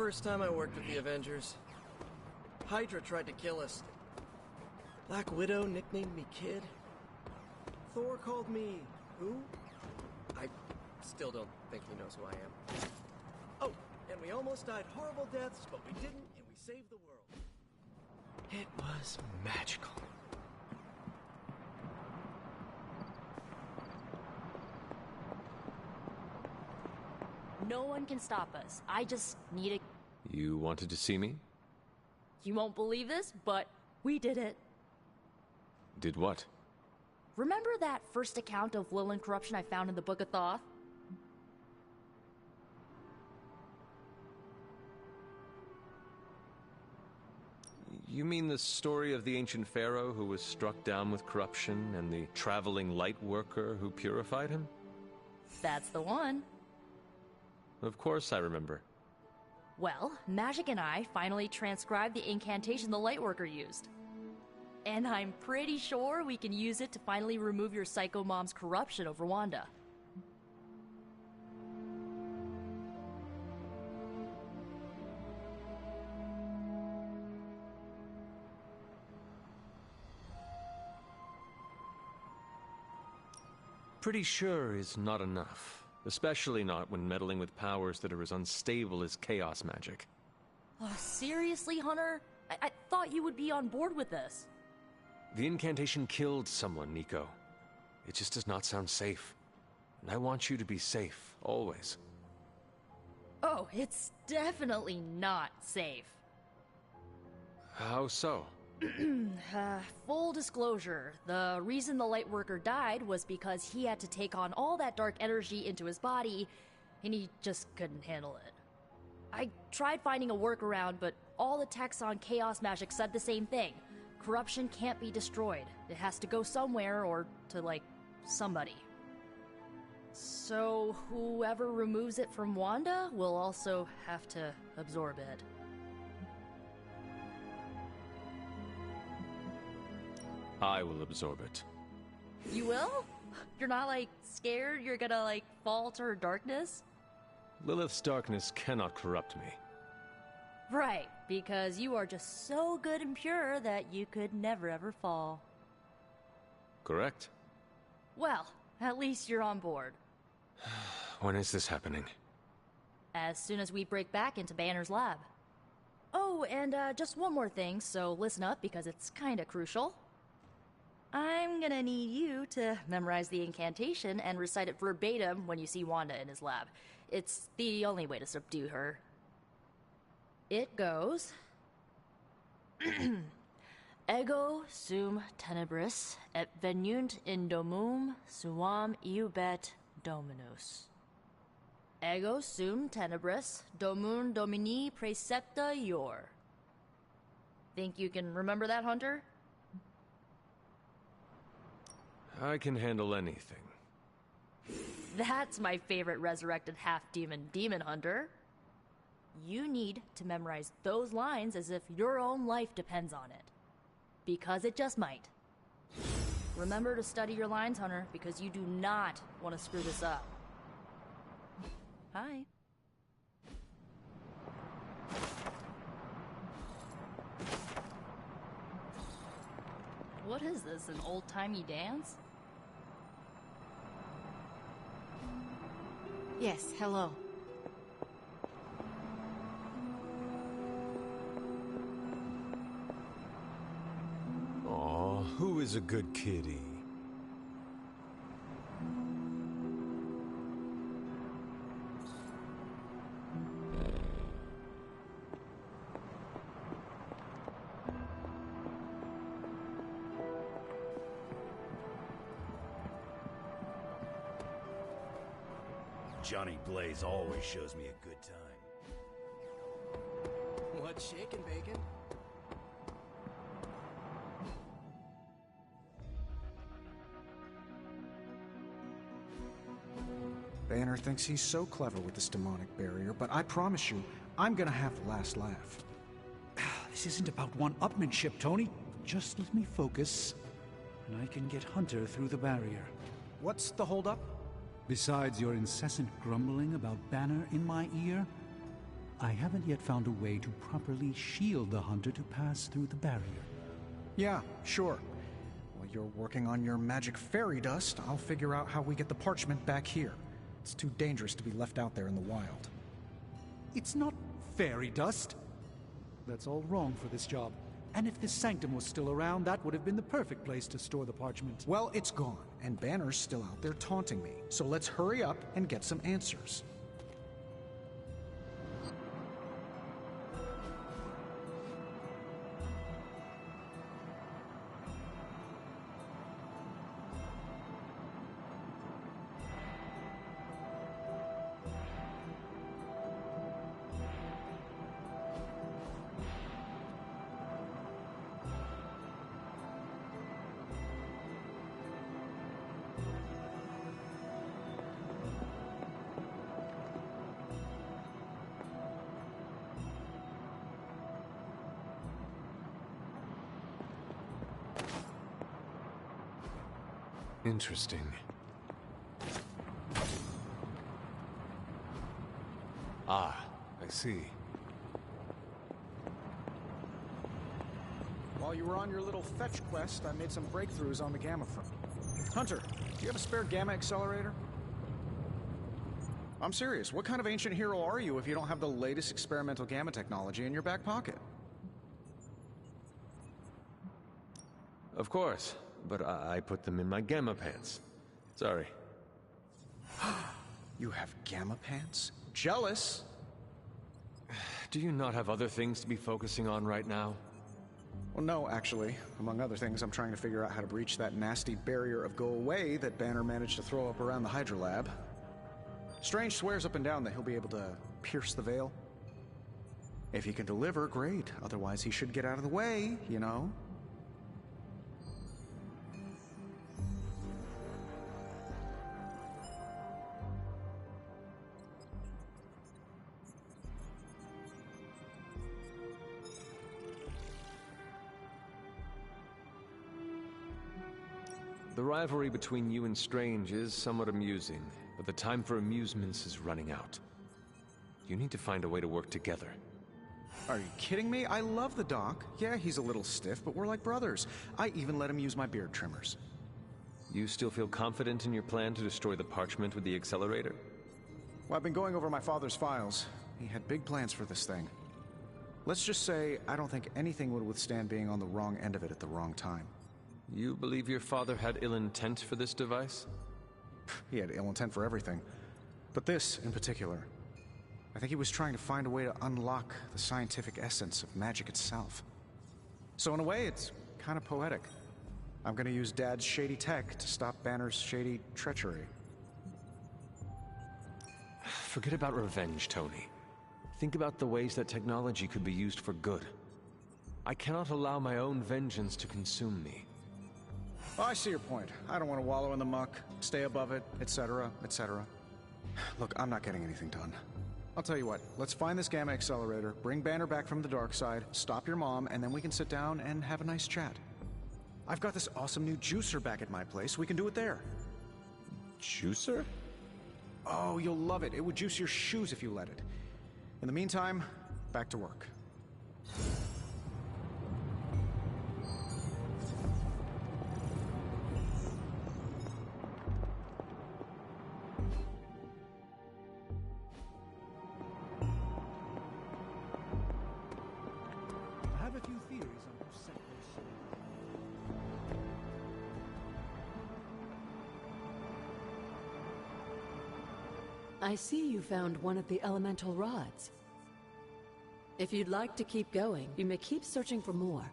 first time I worked with the Avengers. Hydra tried to kill us. Black Widow nicknamed me Kid. Thor called me... who? I still don't think he knows who I am. Oh, and we almost died horrible deaths, but we didn't, and we saved the world. It was magical. No one can stop us. I just need a... You wanted to see me? You won't believe this, but we did it. Did what? Remember that first account of Lilith corruption I found in the Book of Thoth? You mean the story of the ancient pharaoh who was struck down with corruption and the traveling light worker who purified him? That's the one. Of course I remember. Well, Magic and I finally transcribed the incantation the Lightworker used. And I'm pretty sure we can use it to finally remove your Psycho Mom's corruption over Wanda. Pretty sure is not enough. Especially not when meddling with powers that are as unstable as chaos magic. Oh, seriously, Hunter? I thought you would be on board with this. The incantation killed someone, Nico. It just does not sound safe. And I want you to be safe, always. Oh, it's definitely not safe. How so? Full disclosure, the reason the Lightworker died was because he had to take on all that dark energy into his body, and he just couldn't handle it. I tried finding a workaround, but all the texts on chaos magic said the same thing. Corruption can't be destroyed. It has to go somewhere or to, like, somebody. So whoever removes it from Wanda will also have to absorb it. I will absorb it. You will? You're not, like, scared you're gonna, like, fall to her darkness? Lilith's darkness cannot corrupt me. Right, because you are just so good and pure that you could never ever fall. Correct? Well, at least you're on board. When is this happening? As soon as we break back into Banner's lab. Oh, and just one more thing, so listen up because it's kinda crucial. I'm gonna need you to memorize the incantation and recite it verbatim when you see Wanda in his lab. It's the only way to subdue her. It goes... Ego sum tenebris et venunt in domum suam iubet dominus. Ego sum tenebris domum domini precepta ior. Think you can remember that, Hunter? I can handle anything. That's my favorite resurrected half-demon demon hunter. You need to memorize those lines as if your own life depends on it. Because it just might. Remember to study your lines, Hunter, because you do not want to screw this up. Hi. What is this, an old-timey dance? Yes, hello. Aw, who is a good kitty? Johnny Blaze always shows me a good time. What's shaking, Bacon? Banner thinks he's so clever with this demonic barrier, but I promise you, I'm gonna have the last laugh. This isn't about one-upmanship, Tony. Just let me focus, and I can get Hunter through the barrier. What's the holdup? Besides your incessant grumbling about Banner in my ear, I haven't yet found a way to properly shield the hunter to pass through the barrier. Yeah, sure. While you're working on your magic fairy dust, I'll figure out how we get the parchment back here. It's too dangerous to be left out there in the wild. It's not fairy dust. That's all wrong for this job. And if this sanctum was still around, that would have been the perfect place to store the parchment. Well, it's gone, and Banner's still out there taunting me. So let's hurry up and get some answers. Interesting. Ah, I see. While you were on your little fetch quest, I made some breakthroughs on the gamma front. Hunter, do you have a spare gamma accelerator? I'm serious. What kind of ancient hero are you if you don't have the latest experimental gamma technology in your back pocket? Of course, but I put them in my gamma pants. Sorry. You have gamma pants? Jealous? Do you not have other things to be focusing on right now? Well, no, actually. Among other things, I'm trying to figure out how to breach that nasty barrier of go away that Banner managed to throw up around the Hydra lab. Strange swears up and down that he'll be able to pierce the veil. If he can deliver, great. Otherwise, he should get out of the way, you know? The rivalry between you and Strange is somewhat amusing, but the time for amusements is running out. You need to find a way to work together. Are you kidding me? I love the Doc. Yeah, he's a little stiff, but we're like brothers. I even let him use my beard trimmers. You still feel confident in your plan to destroy the parchment with the accelerator? Well, I've been going over my father's files. He had big plans for this thing. Let's just say I don't think anything would withstand being on the wrong end of it at the wrong time. You believe your father had ill intent for this device? He had ill intent for everything. But this, in particular. I think he was trying to find a way to unlock the scientific essence of magic itself. So in a way, it's kind of poetic. I'm gonna use Dad's shady tech to stop Banner's shady treachery. Forget about revenge, Tony. Think about the ways that technology could be used for good. I cannot allow my own vengeance to consume me. Oh, I see your point. I don't want to wallow in the muck, stay above it, etc., etc. Look, I'm not getting anything done. I'll tell you what, let's find this gamma accelerator, bring Banner back from the dark side, stop your mom, and then we can sit down and have a nice chat. I've got this awesome new juicer back at my place. We can do it there. Juicer? Oh, you'll love it. It would juice your shoes if you let it. In the meantime, back to work. I have a few theories on who sent those. I see you found one of the elemental rods. If you'd like to keep going, you may keep searching for more.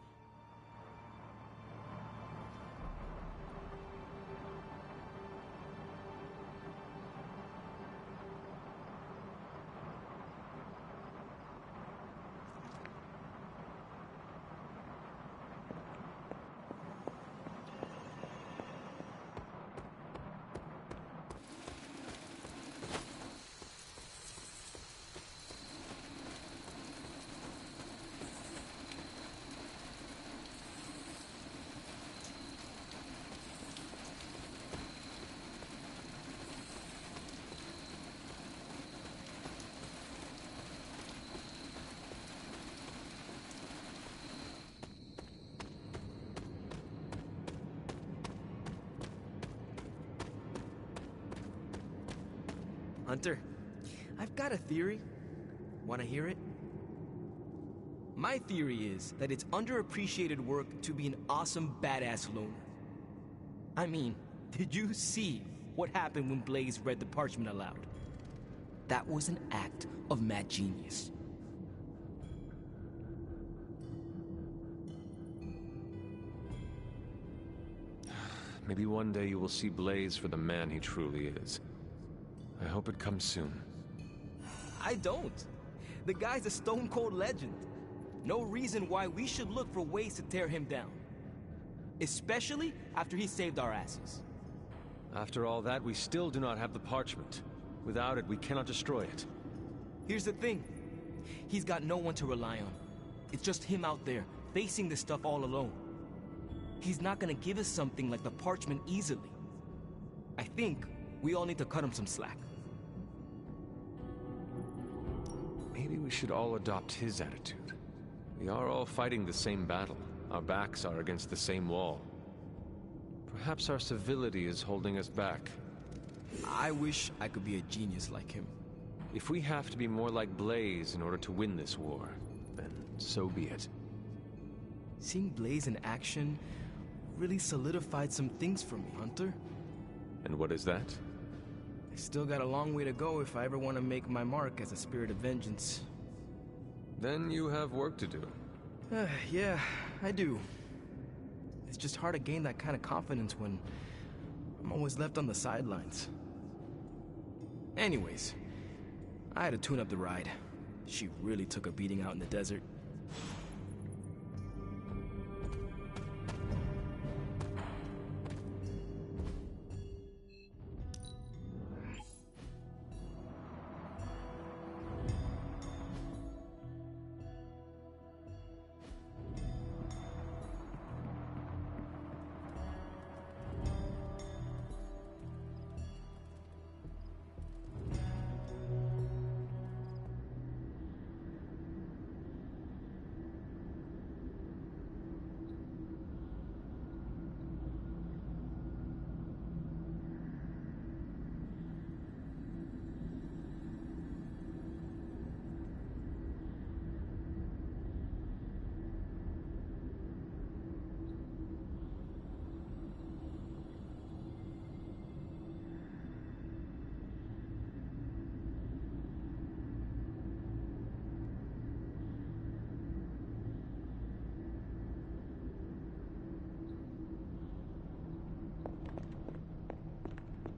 Hunter, I've got a theory. Want to hear it? My theory is that it's underappreciated work to be an awesome badass loner. I mean, did you see what happened when Blaze read the parchment aloud? That was an act of mad genius. Maybe one day you will see Blaze for the man he truly is. I hope it comes soon. I don't. The guy's a stone-cold legend. No reason why we should look for ways to tear him down. Especially after he saved our asses. After all that, we still do not have the parchment. Without it, we cannot destroy it. Here's the thing. He's got no one to rely on. It's just him out there, facing this stuff all alone. He's not gonna give us something like the parchment easily. I think we all need to cut him some slack. Maybe we should all adopt his attitude. We are all fighting the same battle. Our backs are against the same wall. Perhaps our civility is holding us back. I wish I could be a genius like him. If we have to be more like Blaze in order to win this war, then so be it. Seeing Blaze in action really solidified some things for me, Hunter. And what is that? I still got a long way to go if I ever want to make my mark as a spirit of vengeance. Then you have work to do. Yeah, I do. It's just hard to gain that kind of confidence when I'm always left on the sidelines. Anyways, I had to tune up the ride. She really took a beating out in the desert.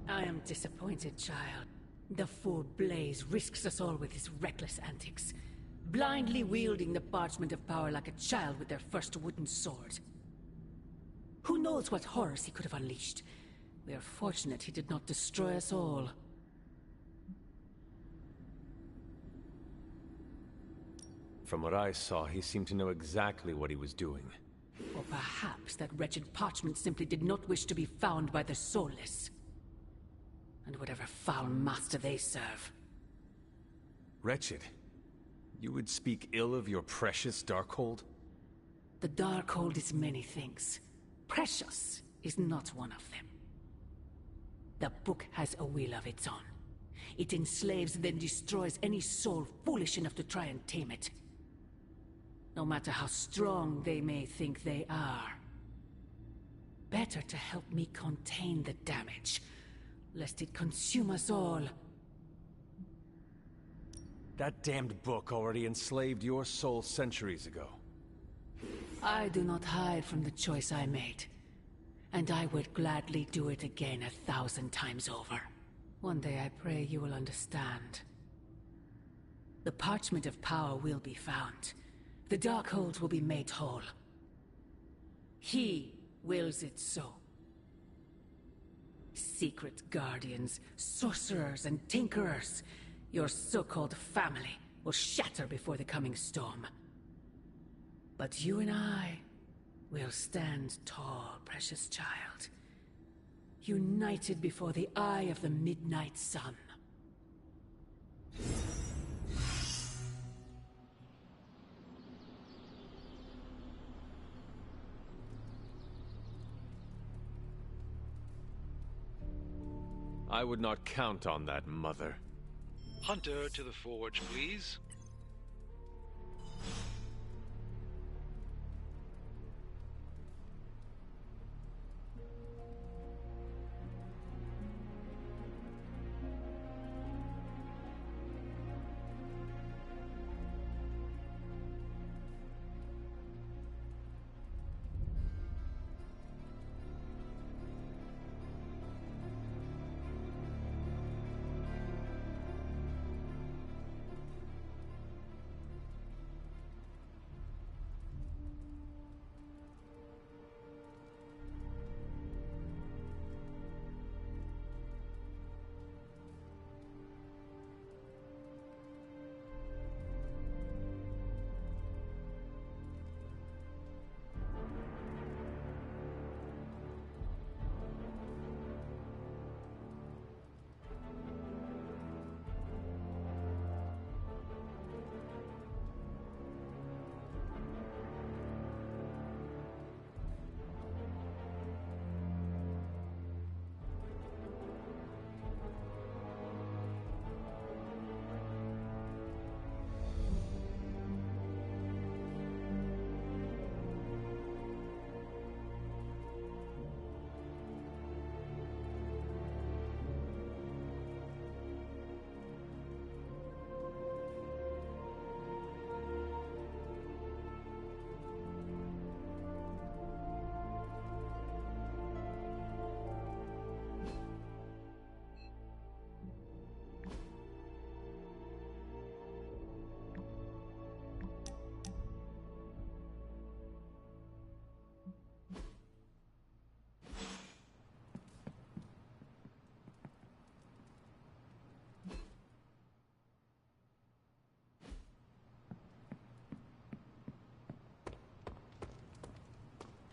I am disappointed, child. The fool Blaze risks us all with his reckless antics, blindly wielding the parchment of power like a child with their first wooden sword. Who knows what horrors he could have unleashed? We are fortunate he did not destroy us all. From what I saw, he seemed to know exactly what he was doing. Or perhaps that wretched parchment simply did not wish to be found by the soulless. And whatever foul master they serve. Wretched? You would speak ill of your precious Darkhold? The Darkhold is many things. Precious is not one of them. The book has a will of its own. It enslaves, then destroys any soul foolish enough to try and tame it. No matter how strong they may think they are. Better to help me contain the damage, lest it consume us all. That damned book already enslaved your soul centuries ago. I do not hide from the choice I made. And I would gladly do it again 1,000 times over. One day I pray you will understand. The parchment of power will be found. The Darkhold will be made whole. He wills it so. Secret guardians, sorcerers, and tinkerers, your so-called family, will shatter before the coming storm. But you and I will stand tall, precious child. United before the eye of the midnight sun. I would not count on that, Mother. Hunter to the forge, please.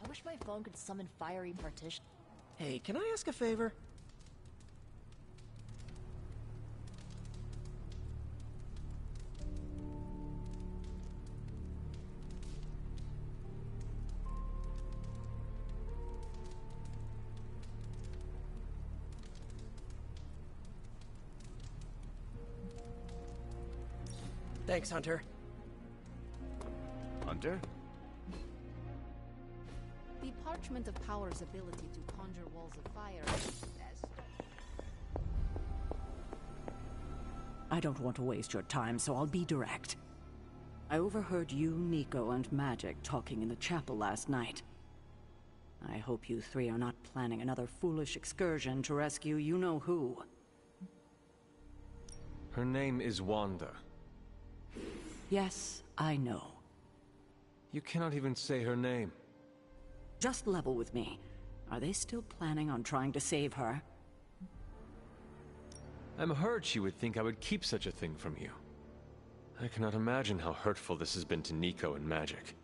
I wish my phone could summon fiery partition. Hey, can I ask a favor? Thanks, Hunter. Hunter? The Parchment of Power's ability to conjure walls of fire I don't want to waste your time, so I'll be direct. I overheard you, Nico, and Magic talking in the chapel last night. I hope you three are not planning another foolish excursion to rescue you-know-who. Her name is Wanda. Yes, I know. You cannot even say her name. Just level with me. Are they still planning on trying to save her? I'm hurt she would think I would keep such a thing from you. I cannot imagine how hurtful this has been to Nico and Magic.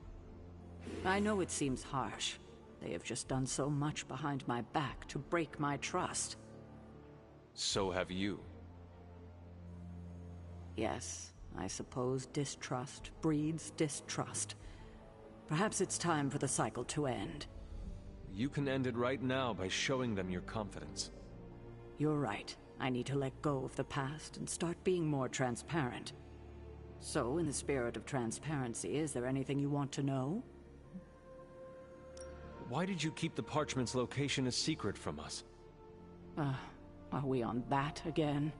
I know it seems harsh. They have just done so much behind my back to break my trust. So have you. Yes, I suppose distrust breeds distrust. Perhaps it's time for the cycle to end. You can end it right now by showing them your confidence. You're right. I need to let go of the past and start being more transparent. So, in the spirit of transparency, is there anything you want to know? Why did you keep the Parchment's location a secret from us? Are we on that again?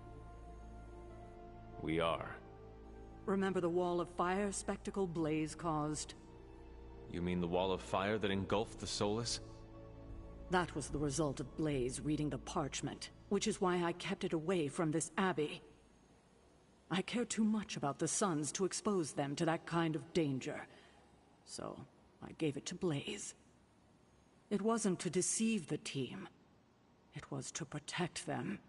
We are. Remember the wall of fire spectacle Blaze caused? You mean the wall of fire that engulfed the Solus? That was the result of Blaze reading the parchment, which is why I kept it away from this abbey. I care too much about the Sons to expose them to that kind of danger. So, I gave it to Blaze. It wasn't to deceive the team. It was to protect them.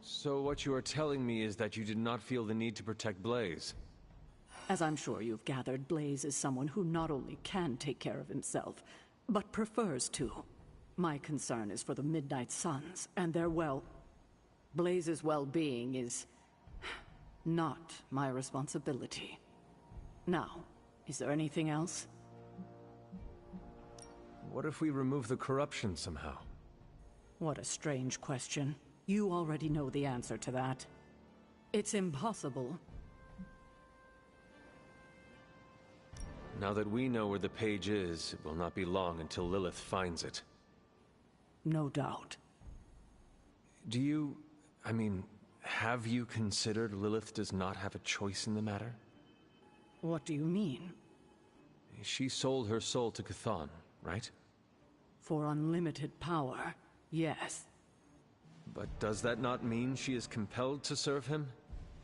So what you are telling me is that you did not feel the need to protect Blaze? As I'm sure you've gathered, Blaze is someone who not only can take care of himself, but prefers to. My concern is for the Midnight Suns and their Blaze's well-being is not my responsibility. Now, is there anything else? What if we remove the corruption somehow? What a strange question. You already know the answer to that. It's impossible. Now that we know where the page is, it will not be long until Lilith finds it. No doubt. Do you... have you considered Lilith does not have a choice in the matter? What do you mean? She sold her soul to Chthon, right? For unlimited power, yes. But does that not mean she is compelled to serve him?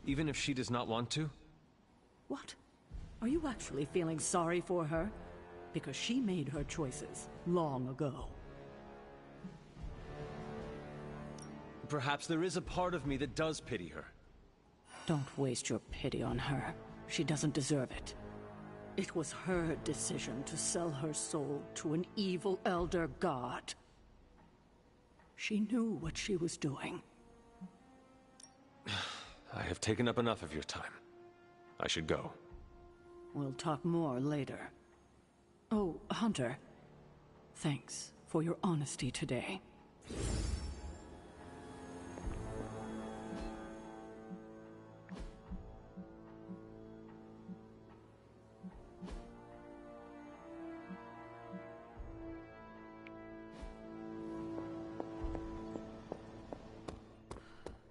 Even if she does not want to? What? Are you actually feeling sorry for her? Because she made her choices long ago. Perhaps there is a part of me that does pity her. Don't waste your pity on her. She doesn't deserve it. It was her decision to sell her soul to an evil elder god. She knew what she was doing. I have taken up enough of your time. I should go. We'll talk more later. Oh, Hunter. Thanks for your honesty today.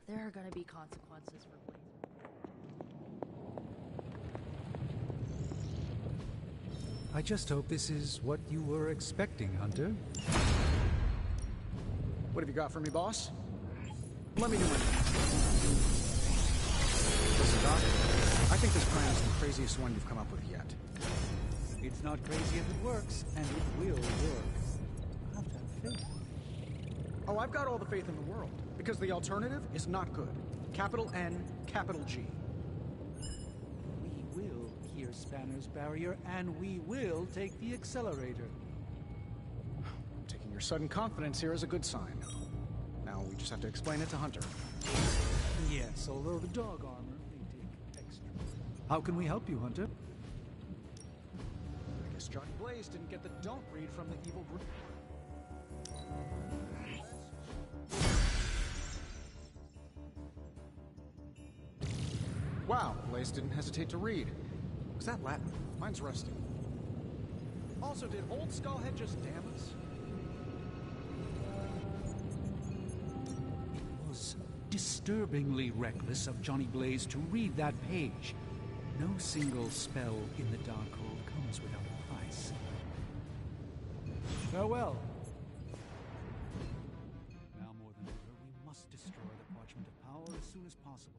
There are gonna be consequences for Blaze. I just hope this is what you were expecting, Hunter. What have you got for me, boss? Let me do my... Listen, Doc, I think this plan is the craziest one you've come up with yet. It's not crazy if it works, and it will work. I have to have faith. Oh, I've got all the faith in the world, because the alternative is not good. Capital N, capital G. We will pierce Spanner's barrier, and we will take the accelerator. Taking your sudden confidence here is a good sign. Now we just have to explain it to Hunter. Yes, although the dog armor may take extra. How can we help you, Hunter? I guess Johnny Blaze didn't get the don't read from the evil brute. Wow, Blaze didn't hesitate to read. Was that Latin? Mine's rusty. Also, did Old Skullhead just damn us? It was disturbingly reckless of Johnny Blaze to read that page. No single spell in the Darkhold comes without a price. Farewell. Now more than ever, we must destroy the Parchment of Power as soon as possible.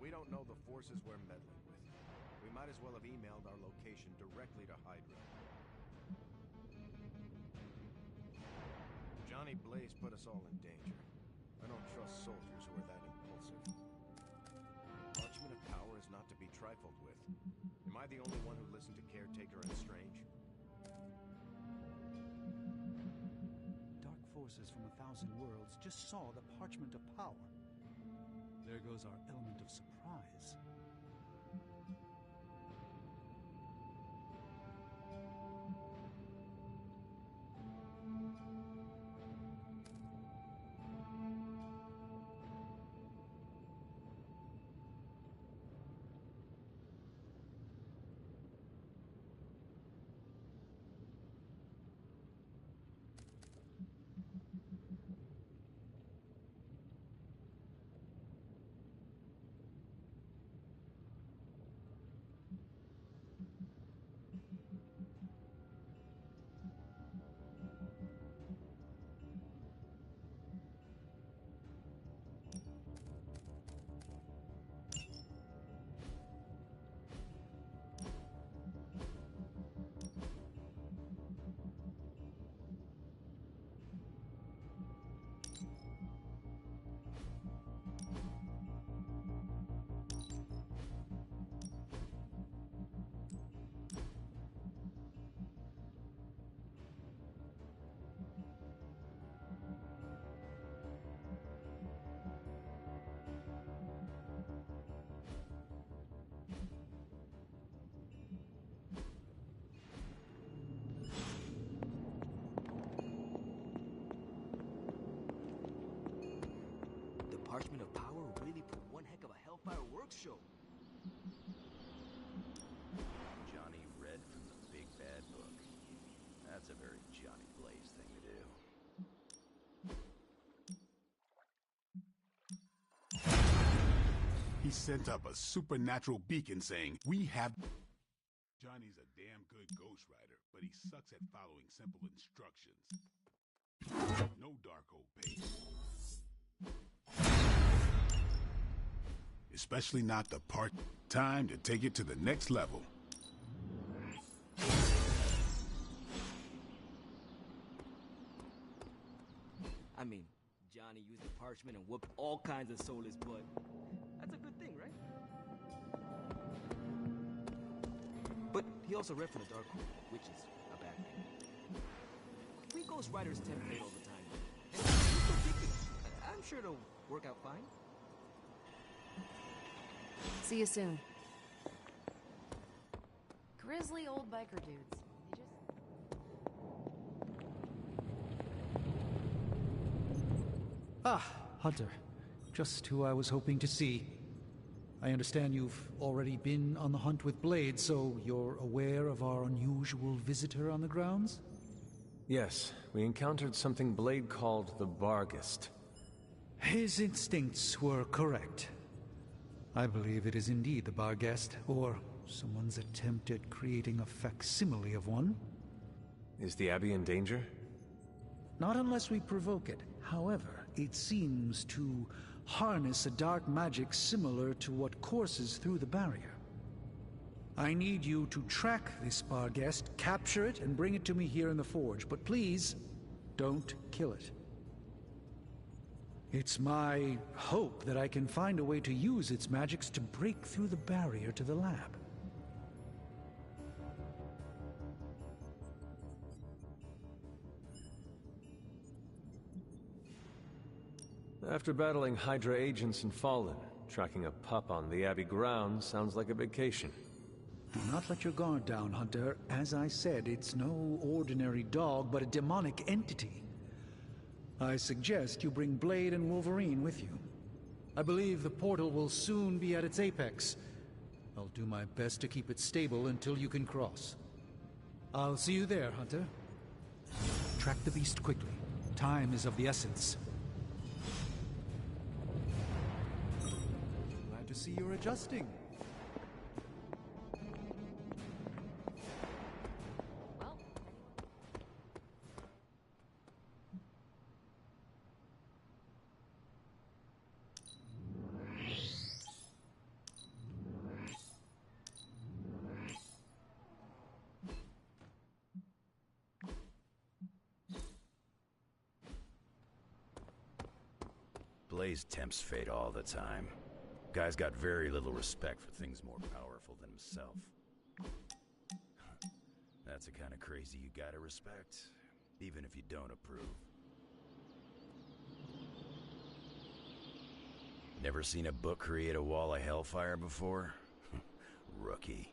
We don't know the forces we're meddling with. We might as well have emailed our location directly to Hydra. Johnny Blaze put us all in danger. I don't trust soldiers who are that impulsive. Parchment of Power is not to be trifled with. Am I the only one who listened to Caretaker and Strange? Dark forces from 1,000 worlds just saw the Parchment of Power. There goes our element of surprise. Parchment of Power really put one heck of a Hellfire Works show. Johnny read from the Big Bad Book. That's a very Johnny Blaze thing to do. He sent up a supernatural beacon saying, "We have..." Johnny's a damn good ghostwriter, but he sucks at following simple instructions. No Darko page. Especially not the part time to take it to the next level. I mean, Johnny used the parchment and whooped all kinds of soulless butt. That's a good thing, right? But he also read from the dark hole, which is a bad thing. We ghostwriters tempt fate all the time. And he's so ridiculous. I'm sure it'll work out fine. See you soon. Grizzly old biker dudes. They just... Ah, Hunter. Just who I was hoping to see. I understand you've already been on the hunt with Blade, so you're aware of our unusual visitor on the grounds? Yes, we encountered something Blade called the Barghest. His instincts were correct. I believe it is indeed the Barghest, or someone's attempt at creating a facsimile of one. Is the Abbey in danger? Not unless we provoke it. However, it seems to harness a dark magic similar to what courses through the barrier. I need you to track this Barghest, capture it, and bring it to me here in the Forge. But please, don't kill it. It's my hope that I can find a way to use its magics to break through the barrier to the lab. After battling Hydra agents and Fallen, tracking a pup on the Abbey grounds sounds like a vacation. Do not let your guard down, Hunter. As I said, it's no ordinary dog, but a demonic entity. I suggest you bring Blade and Wolverine with you. I believe the portal will soon be at its apex. I'll do my best to keep it stable until you can cross. I'll see you there, Hunter. Track the beast quickly. Time is of the essence. Glad to see you're adjusting. Blaze tempts fate all the time. Guy's got very little respect for things more powerful than himself. That's the kind of crazy you gotta respect, even if you don't approve. Never seen a book create a wall of hellfire before? Rookie.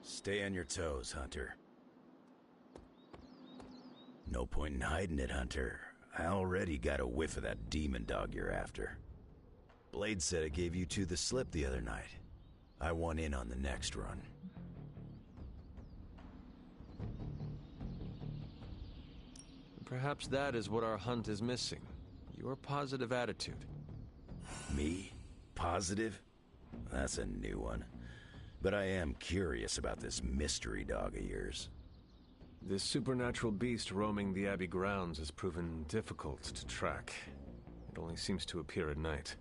Stay on your toes, Hunter. No point in hiding it, Hunter. I already got a whiff of that demon dog you're after. Blade said it gave you two the slip the other night. I want in on the next run. Perhaps that is what our hunt is missing. Your positive attitude. Me? Positive? That's a new one. But I am curious about this mystery dog of yours. This supernatural beast roaming the Abbey grounds has proven difficult to track. It only seems to appear at night.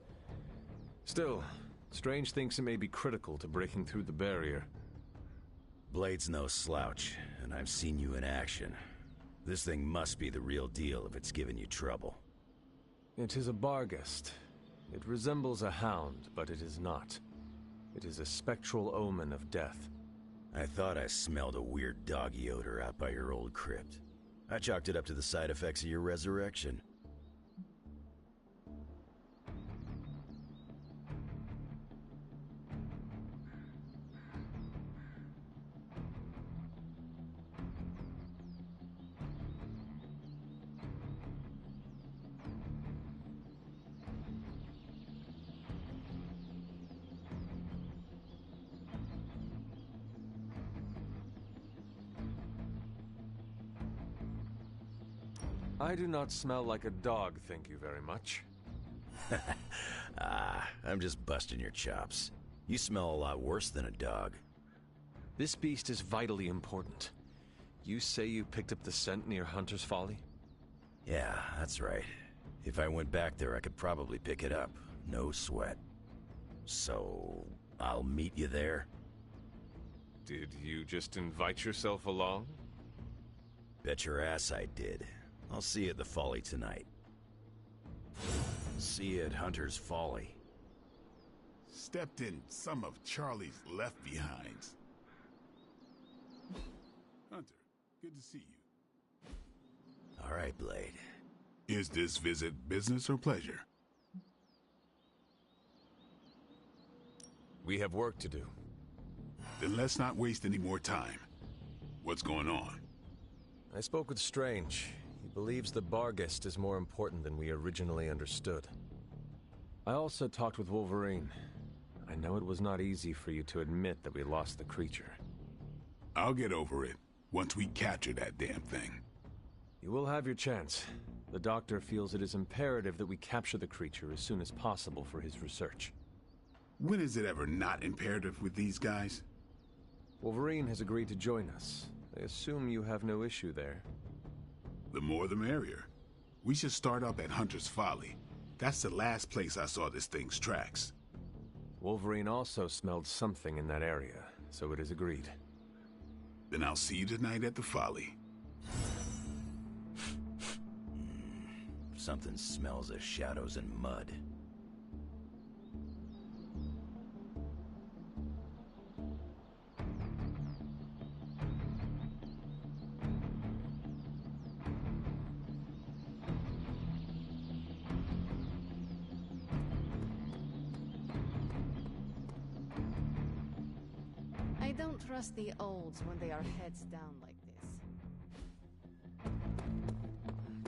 Still, Strange thinks it may be critical to breaking through the barrier. Blade's no slouch, and I've seen you in action. This thing must be the real deal if it's giving you trouble. It is a Barghest. It resembles a hound, but it is not. It is a spectral omen of death. I thought I smelled a weird doggy odor out by your old crypt. I chalked it up to the side effects of your resurrection. I do not smell like a dog, thank you very much. I'm just busting your chops. You smell a lot worse than a dog. This beast is vitally important. You say you picked up the scent near Hunter's Folly? Yeah, that's right. If I went back there, I could probably pick it up. No sweat. So, I'll meet you there? Did you just invite yourself along? Bet your ass I did. I'll see you at the Folly tonight. See you at Hunter's Folly. Stepped in some of Charlie's left behinds. Hunter, good to see you. All right, Blade. Is this visit business or pleasure? We have work to do. Then let's not waste any more time. What's going on? I spoke with Strange. He believes the Barghest is more important than we originally understood. I also talked with Wolverine. I know it was not easy for you to admit that we lost the creature. I'll get over it once we capture that damn thing. You will have your chance. The Doctor feels it is imperative that we capture the creature as soon as possible for his research. When is it ever not imperative with these guys? Wolverine has agreed to join us. I assume you have no issue there. The more the merrier. We should start up at Hunter's Folly. That's the last place I saw this thing's tracks. Wolverine also smelled something in that area, so it is agreed. Then I'll see you tonight at the Folly. Something smells of shadows and mud. I don't trust the olds when they are heads down like this.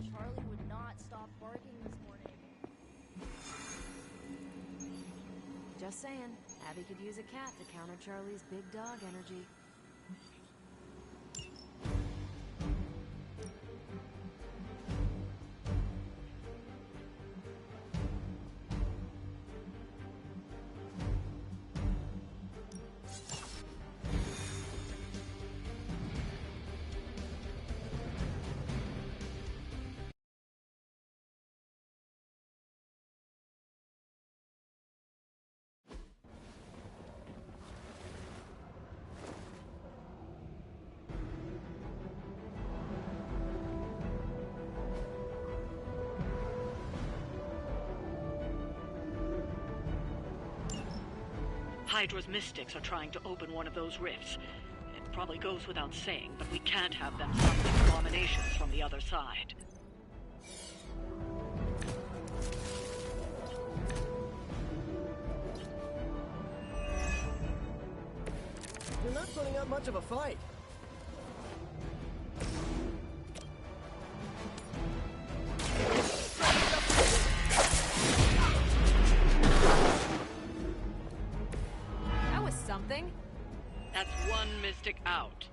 Charlie would not stop barking this morning. Just saying, Abby could use a cat to counter Charlie's big dog energy. Hydra's mystics are trying to open one of those rifts. It probably goes without saying, but we can't have them summoning abominations from the other side. You're not putting up much of a fight. That was something. That's one mystic out.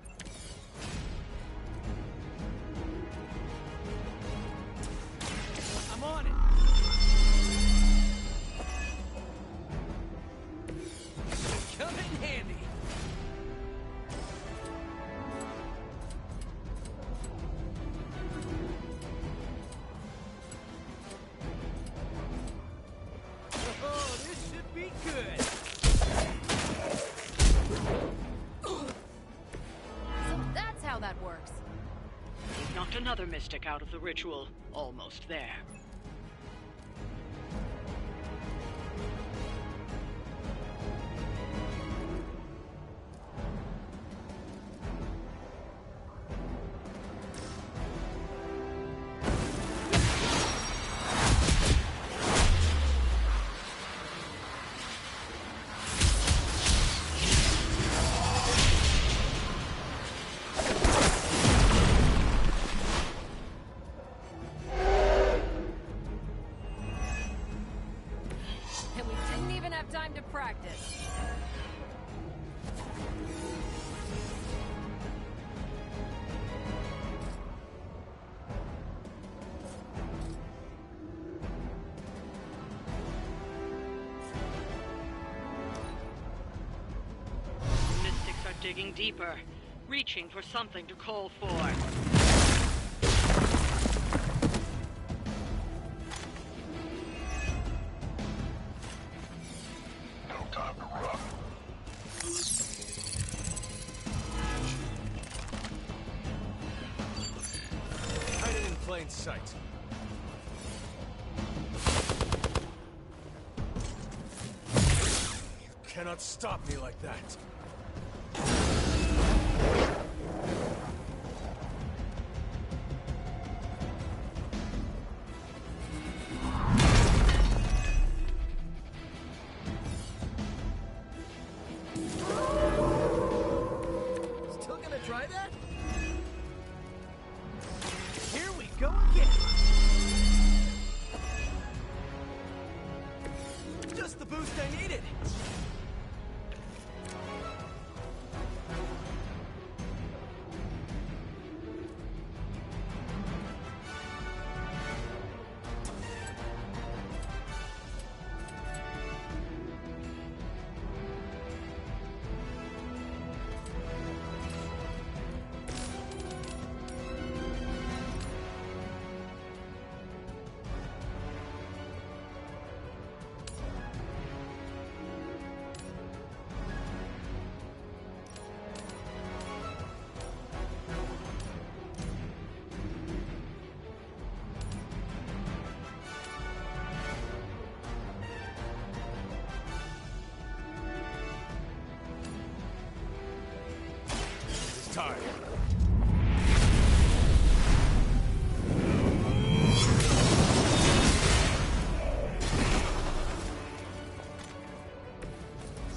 I'm on it. Come in handy. Oh, this should be good. So that's how that works. We've knocked another mystic out of the ritual. Almost there. digging deeper, reaching for something to call for. No time to run. Hiding in plain sight. You cannot stop me like that. Still gonna try that? Here we go again! Just the boost I needed! Time.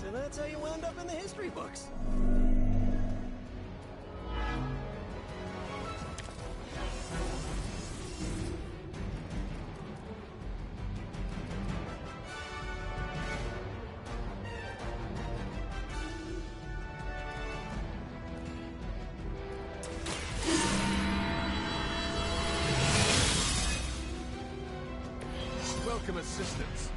So that's how you wound up in the history books. Welcome assistance.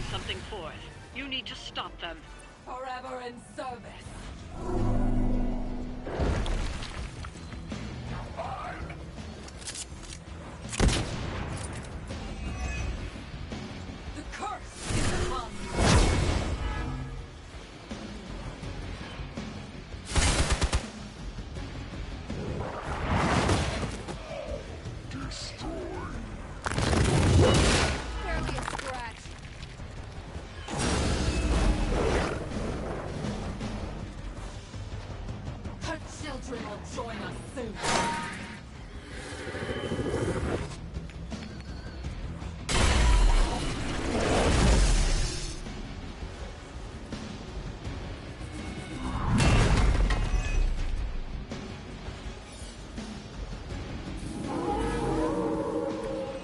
Something forth. You need to stop them. Forever in service. The curse is upon you. Barely a scratch. Her children will join us soon.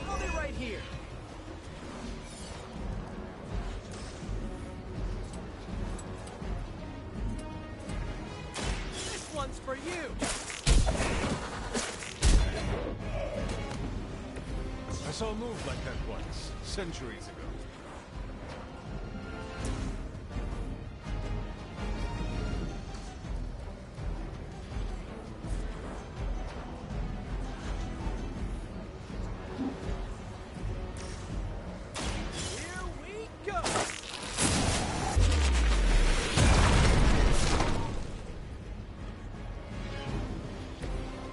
I'll be right here. This one's for you. I saw a move like that once, centuries ago. Here we go.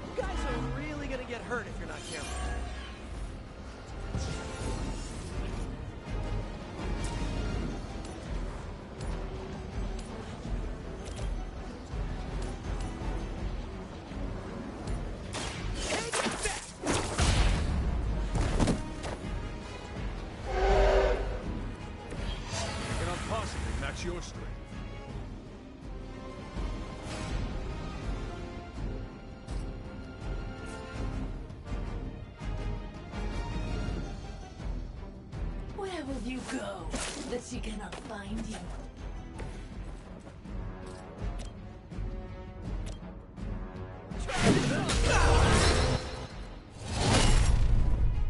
You guys are really gonna get hurt if you're not careful. will you go that she cannot find you?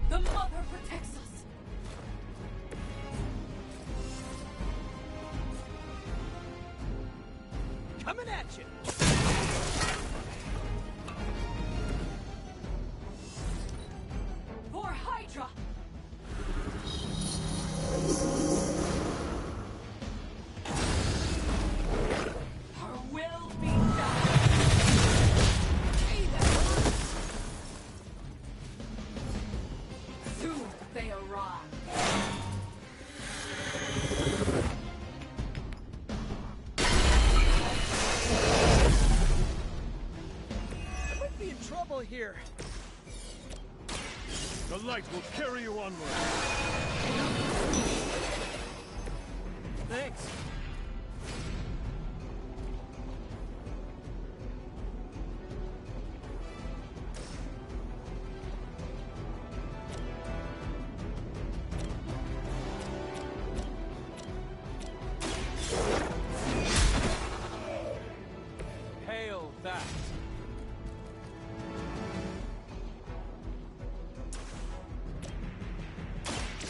The Mother protects us! Coming at you! For Hydra! Her will be done! Soon they arrive. I might be in trouble here. The light will carry you onward. Thanks. Hail that!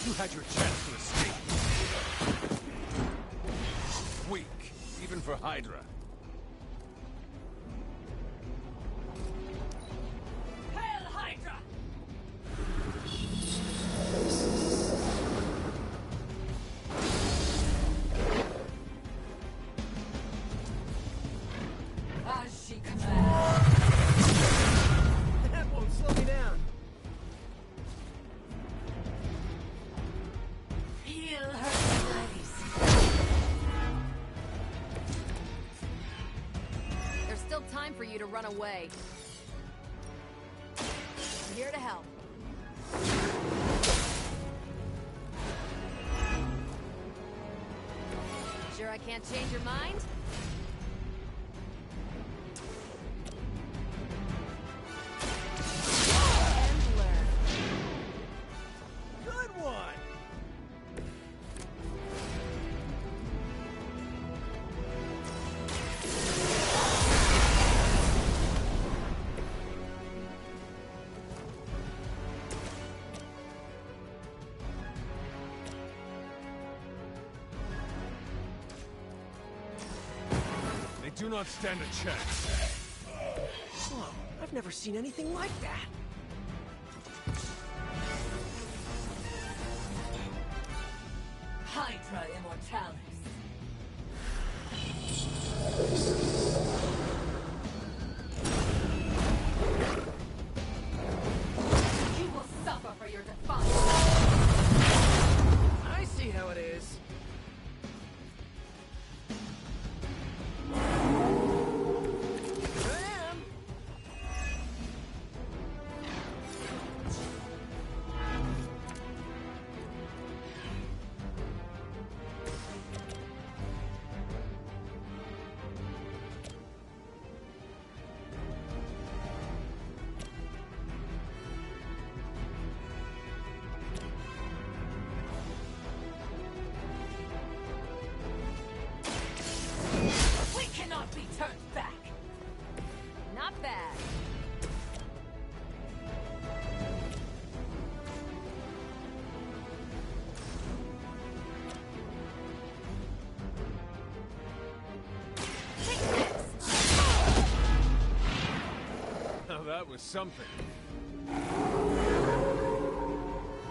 You had your chance to escape. Weak, even for Hydra. Hail Hydra! As she commands. That won't slow me down. Heal her eyes. There's still time for you to run away. I'm here to help. Sure I can't change your mind? And learn. Good one! They do not stand a chance. Whoa, I've never seen anything like that. Hydra Immortalis. You will suffer for your defiance. I see how it is. Here I am. We cannot be turned back. Not bad. Now that was something.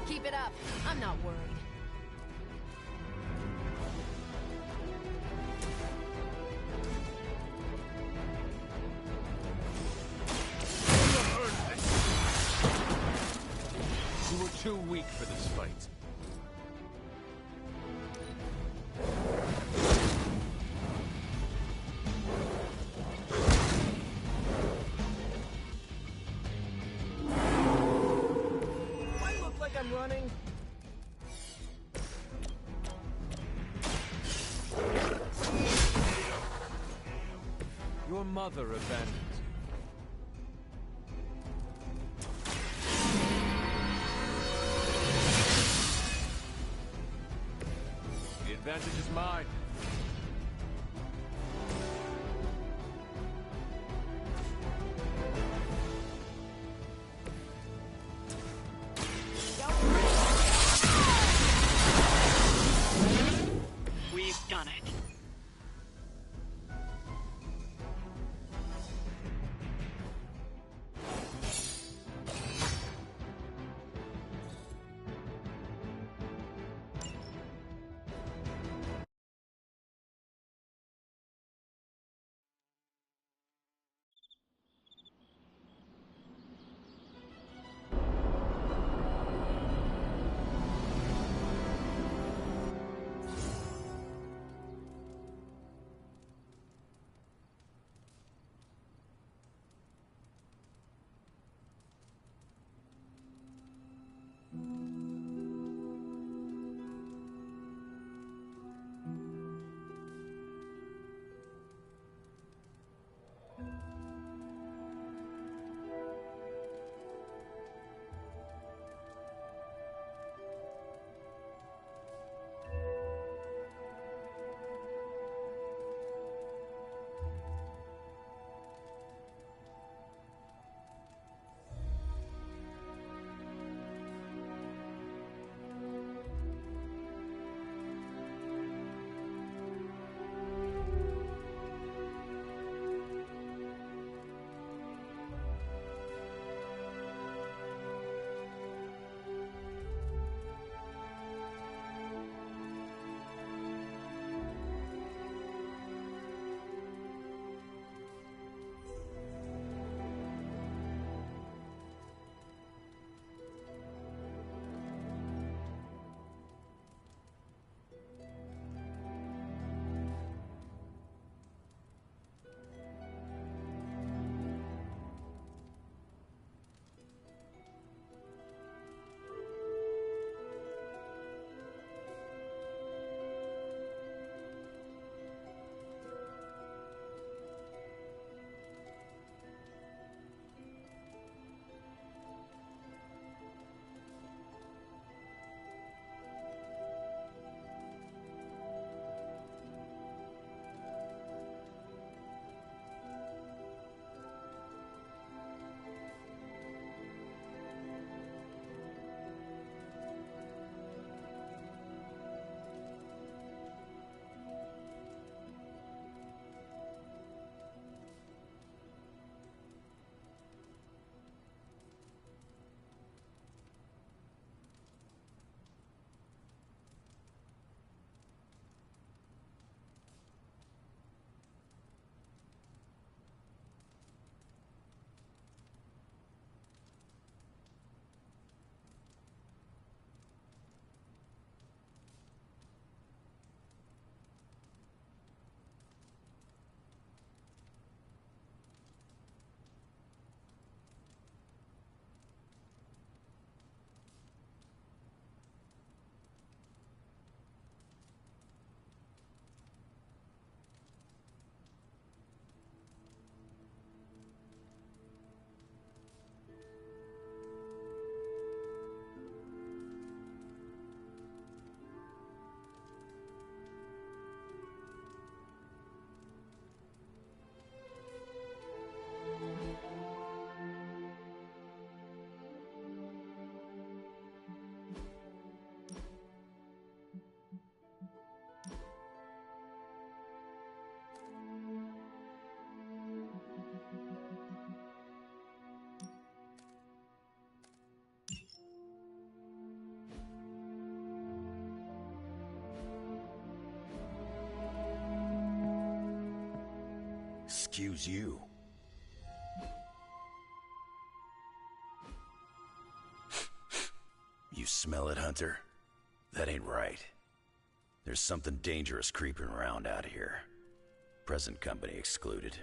Keep it up. I'm not worried. You were too weak for this fight. Do I look like I'm running? Your mother abandoned you. Advantage is mine. We've done it. Excuse you. You smell it, Hunter? That ain't right. There's something dangerous creeping around out here. Present company excluded.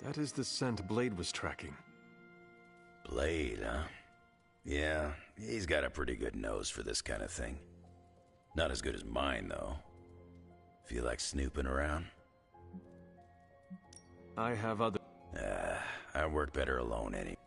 That is the scent Blade was tracking. Blade, huh? Yeah, he's got a pretty good nose for this kind of thing. Not as good as mine, though. Feel like snooping around? I have other... I work better alone anyway.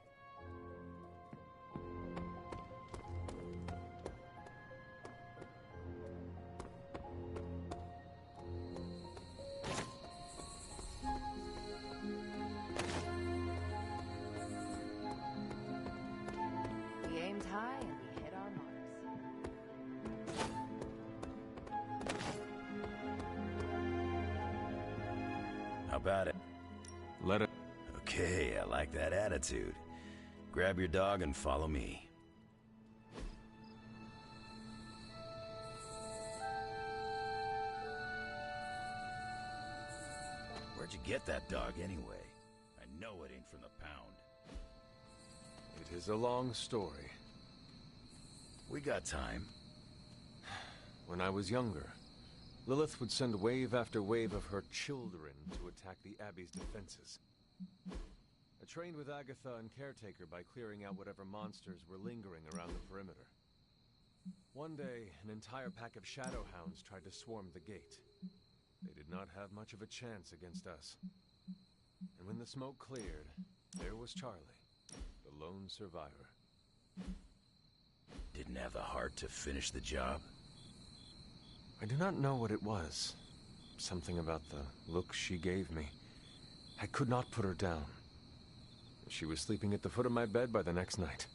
about it? Let it... Okay, I like that attitude. Grab your dog and follow me. Where'd you get that dog anyway? I know it ain't from the pound. It is a long story. We got time. When I was younger, Lilith would send wave after wave of her children to attack the Abbey's defenses. I trained with Agatha and Caretaker by clearing out whatever monsters were lingering around the perimeter. One day, an entire pack of Shadowhounds tried to swarm the gate. They did not have much of a chance against us. And when the smoke cleared, there was Charlie, the lone survivor. Didn't have the heart to finish the job? I do not know what it was. Something about the look she gave me. I could not put her down. She was sleeping at the foot of my bed by the next night.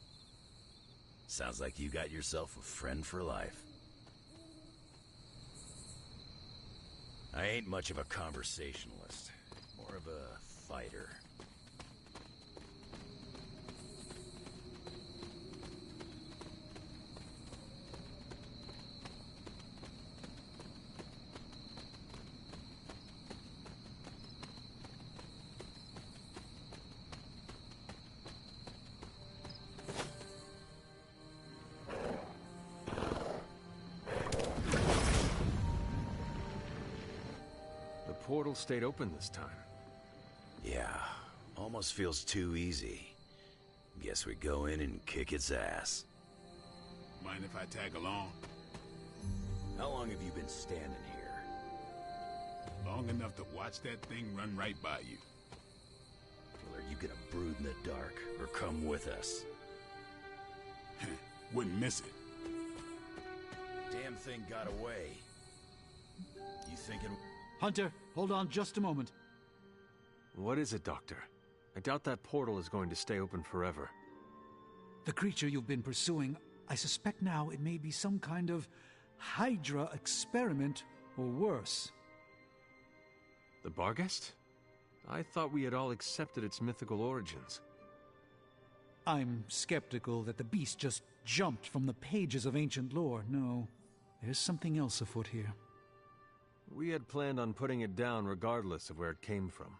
Sounds like you got yourself a friend for life. I ain't much of a conversationalist. More of a fighter. The portal stayed open this time. Yeah, almost feels too easy. Guess we go in and kick its ass. Mind if I tag along? How long have you been standing here? Long enough to watch that thing run right by you. Well, are you gonna brood in the dark, or come with us? Wouldn't miss it. Damn thing got away. You thinking... Hunter, hold on just a moment. What is it, Doctor? I doubt that portal is going to stay open forever. The creature you've been pursuing, I suspect now it may be some kind of Hydra experiment, or worse. The Barghest? I thought we had all accepted its mythical origins. I'm skeptical that the beast just jumped from the pages of ancient lore. No, there's something else afoot here. We had planned on putting it down regardless of where it came from.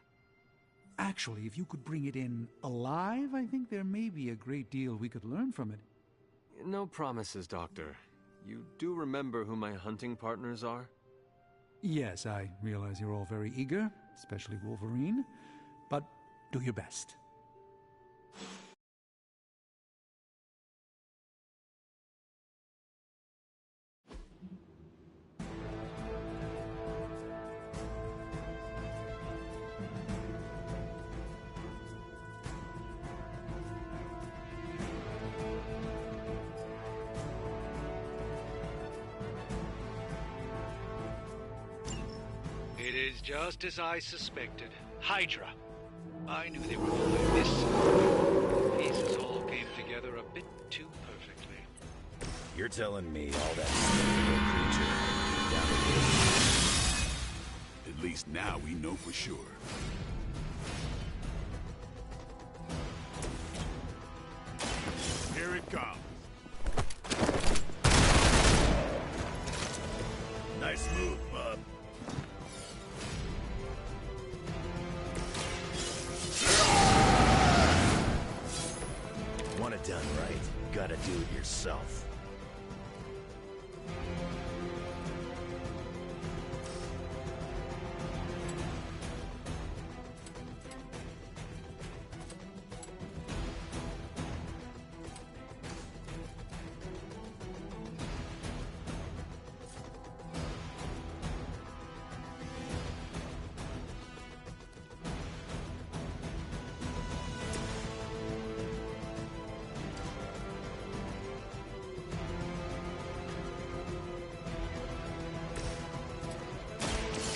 Actually, if you could bring it in alive, I think there may be a great deal we could learn from it. No promises, Doctor. You do remember who my hunting partners are? Yes, I realize you're all very eager, especially Wolverine, but do your best. It is just as I suspected. Hydra. I knew they were pulling this. The pieces all came together a bit too perfectly. You're telling me all that creature came down to this? At least now we know for sure. Here it comes. Nice move, bub. Want it done right, gotta do it yourself.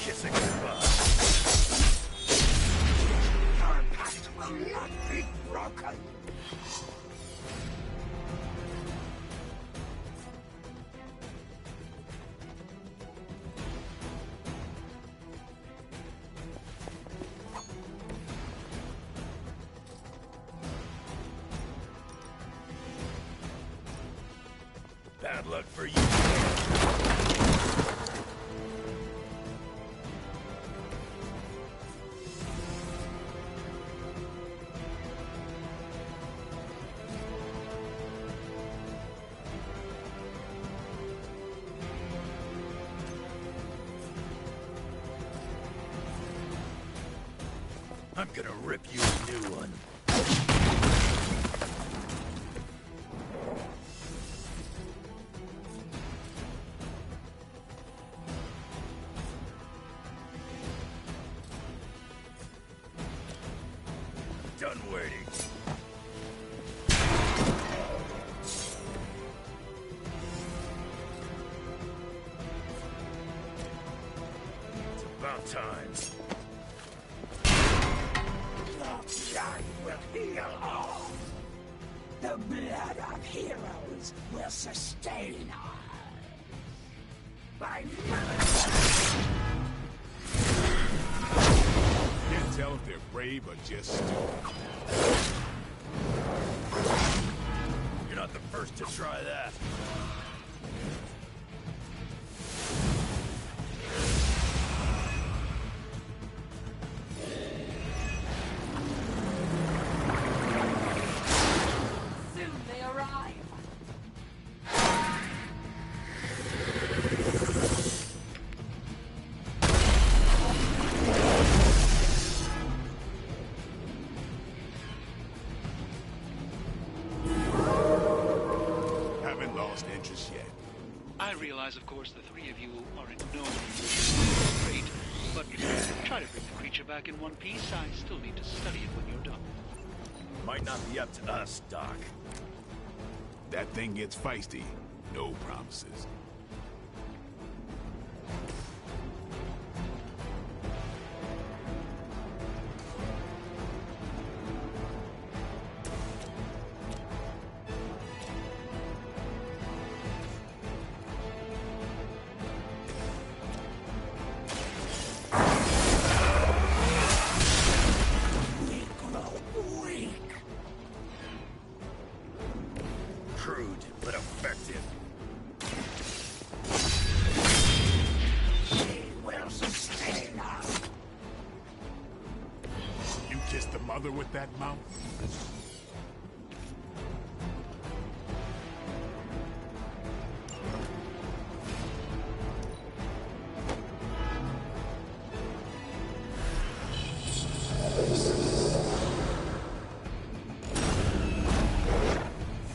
Kissing goodbye. Our pact will not be broken. Bad luck for you. I'm gonna rip you a new one. Done waiting. It's about time. Blood will heal all. The blood of heroes will sustain us. By Can't tell if they're brave or just stupid. You're not the first to try that. soon they arrive. Haven't lost interest yet. I realize, of course, the three of you are in no position great, but if you try to bring the creature back in one piece, I still need to study it when you're done. Might not be up to us, Doc. That thing gets feisty. No promises. Crude, but effective. She will sustain us. You kissed the mother with that mouth?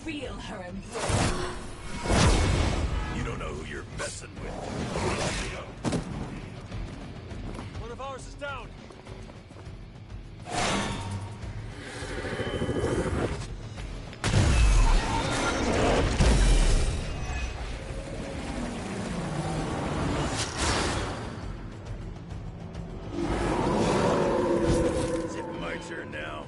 Feel her embrace. You don't know who you're messing with. One of ours is down. Is it my turn now?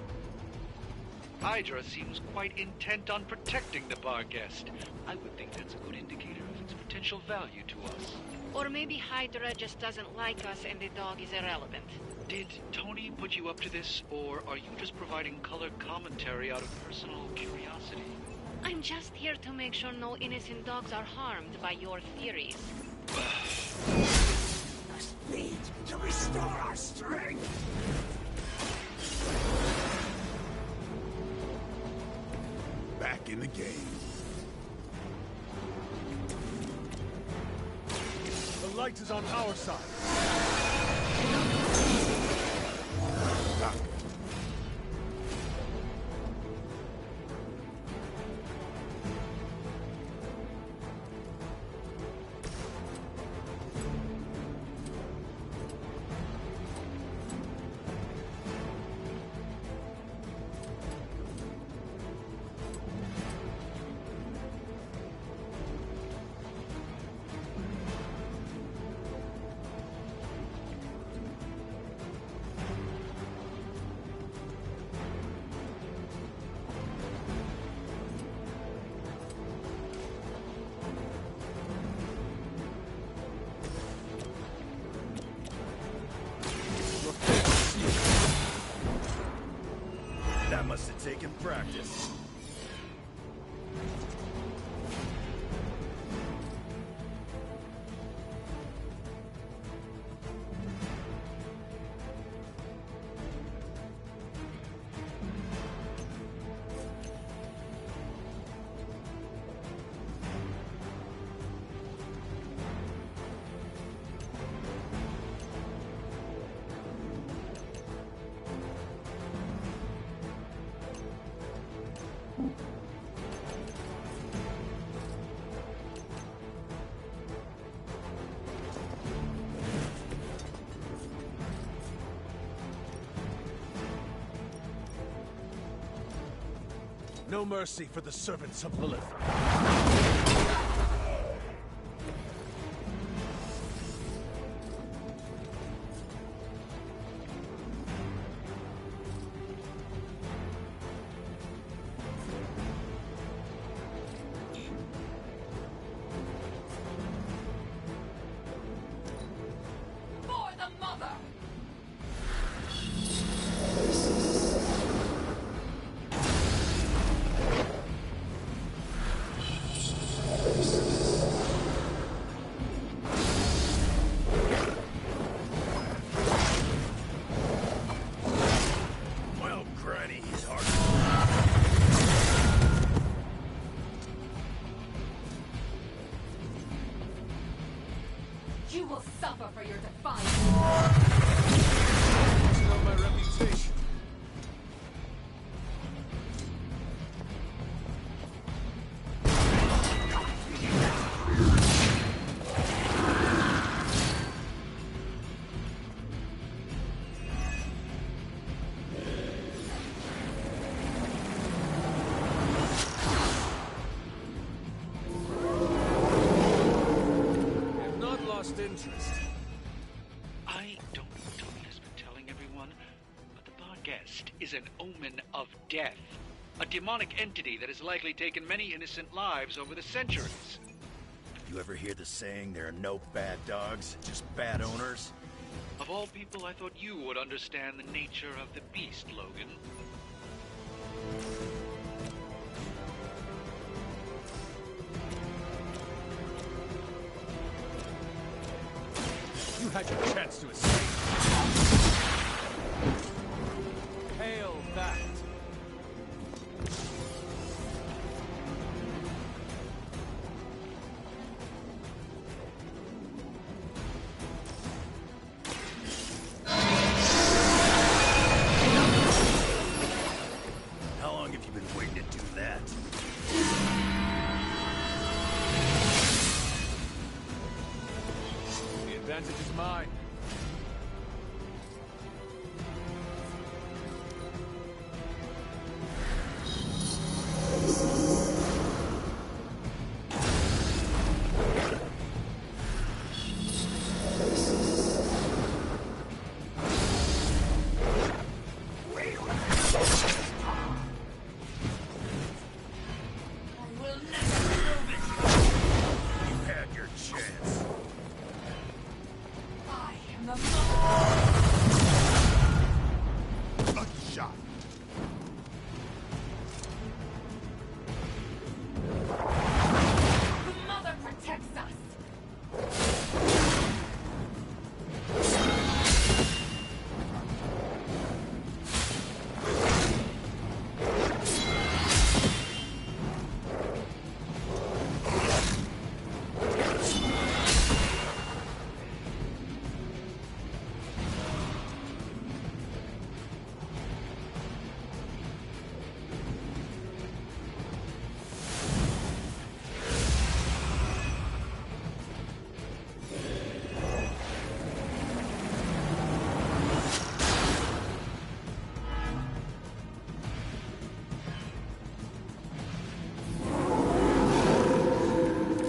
Hydra seems quite intent on protecting the bar guest. I would think that's a good indicator of its potential value to us. Or maybe Hydra just doesn't like us and the dog is irrelevant. Did Tony put you up to this, or are you just providing color commentary out of personal curiosity? I'm just here to make sure no innocent dogs are harmed by your theories. Must meet to restore our strength. Back in the game. The light is on our side. Doc. That must have taken practice. No mercy for the servants of Lilith. For the mother! Well, Granny, he's hard. You will suffer for your defiance. You know my reputation. I have not lost interest. I don't know what Tony has been telling everyone, but the Barghest is an omen of death. A demonic entity that has likely taken many innocent lives over the centuries. You ever hear the saying, there are no bad dogs, just bad owners? Of all people, I thought you would understand the nature of the beast, Logan. You had your chance to escape. Hail that. How long have you been waiting to do that? The advantage is mine. You had your chance. I am the mother. Lucky shot. The mother protects us.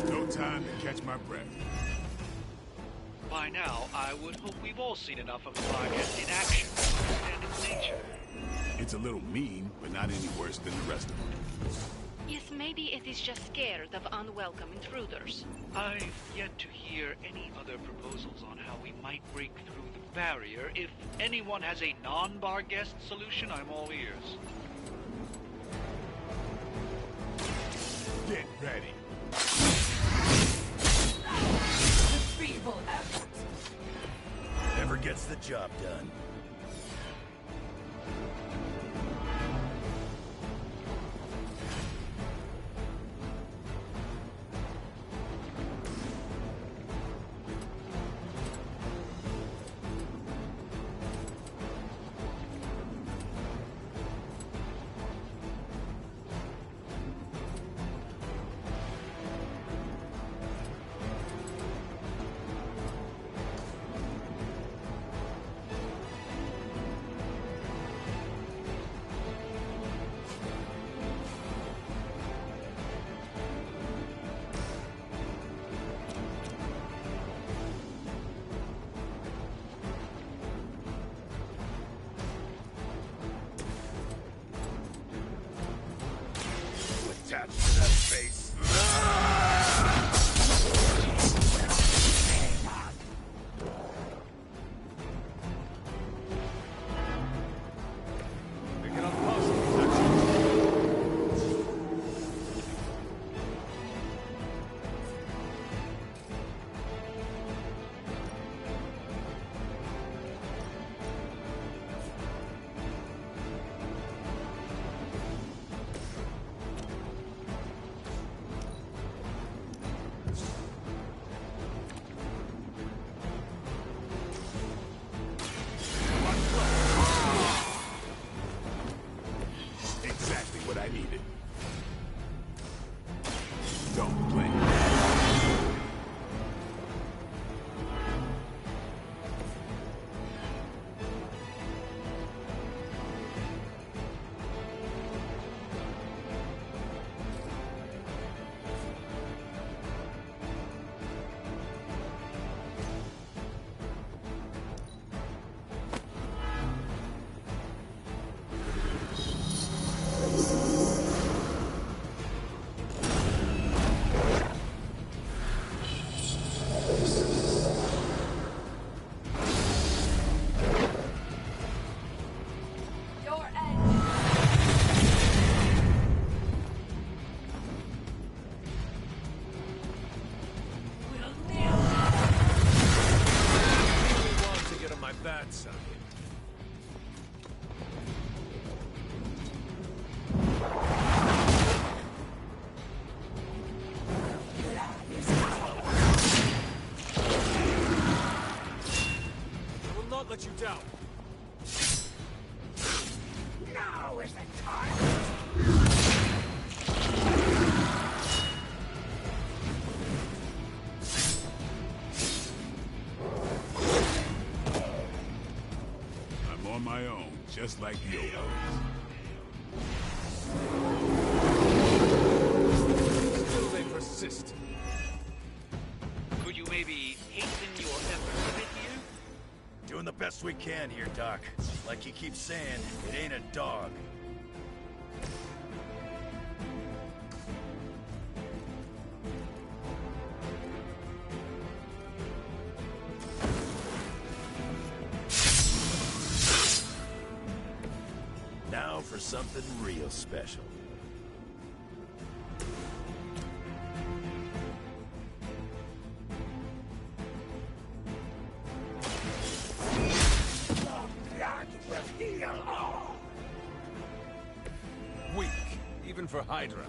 No time to catch my breath. By now, I would hope we've all seen enough of the Barghest in action to understand its nature. It's a little mean, but not any worse than the rest of them. Yes, maybe it is just scared of unwelcome intruders. I've yet to hear any other proposals on how we might break through the barrier. If anyone has a non-Barghest solution, I'm all ears. Get ready. Feeble effort. Never gets the job done. is the time. I'm on my own, just like the others. Still they persist. Could you maybe hasten your efforts a bit here? Doing the best we can here, Doc. Like you keep saying, it ain't a dog. Now for something real special. That will heal all. Weak, even for Hydra.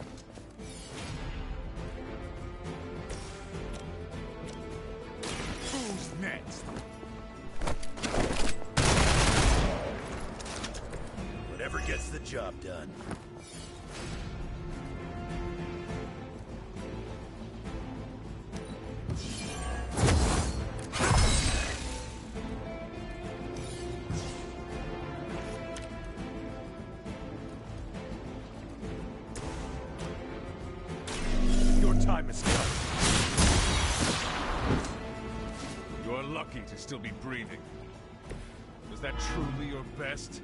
Who's next? Whatever gets the job done. Your time has come. You're lucky to still be breathing. Was that truly your best?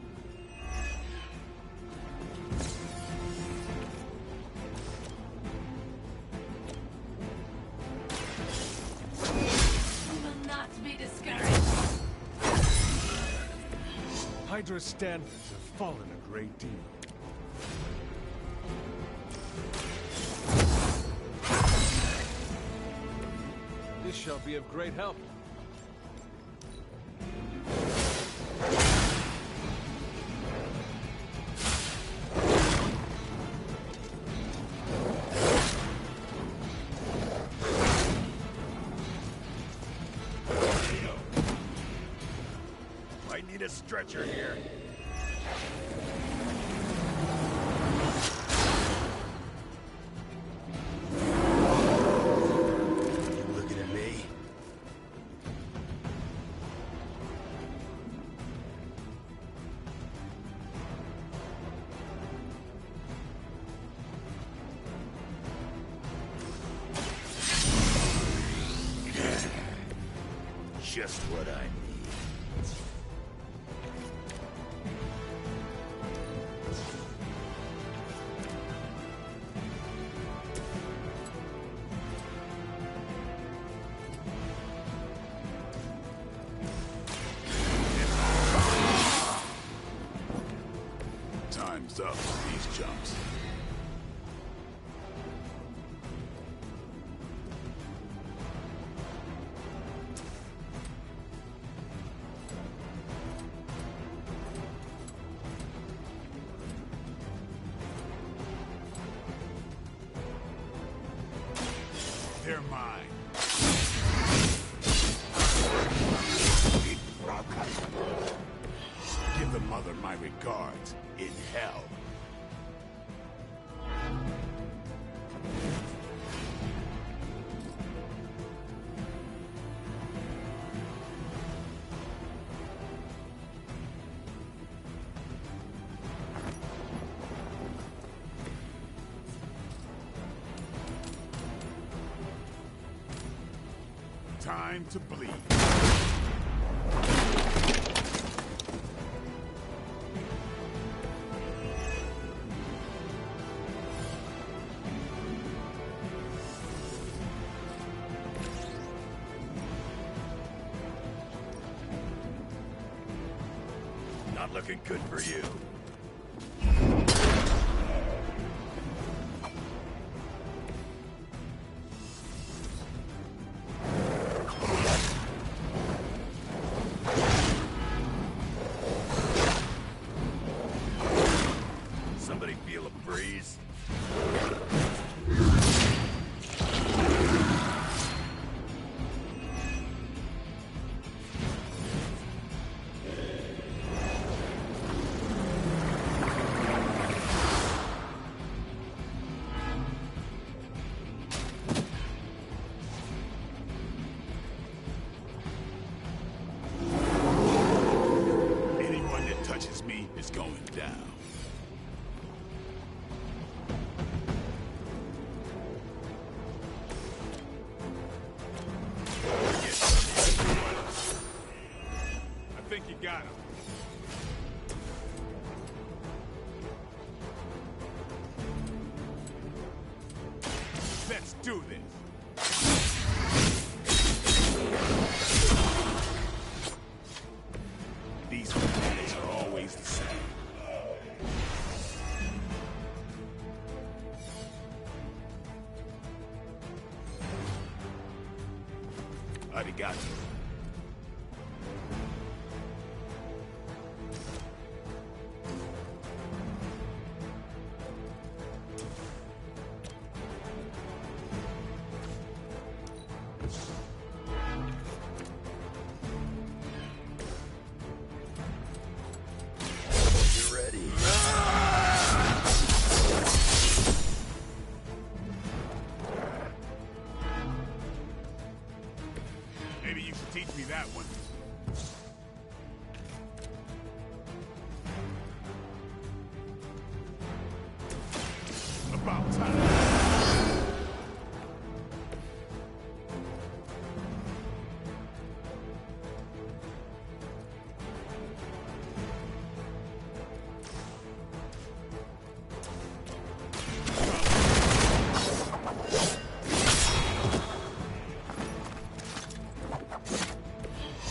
You will not be discouraged. Hydra's standards have fallen a great deal. This shall be of great help. Might need a stretcher here. You looking at me? Just what I need. Time's up for these chumps. They're mine. Be broken. Give the mother my regards in hell. Time to bleed. Not looking good for you. Somebody feel a breeze? do this. These mechanics are always the same. Arigato. You're ready. Maybe you should teach me that one. About time.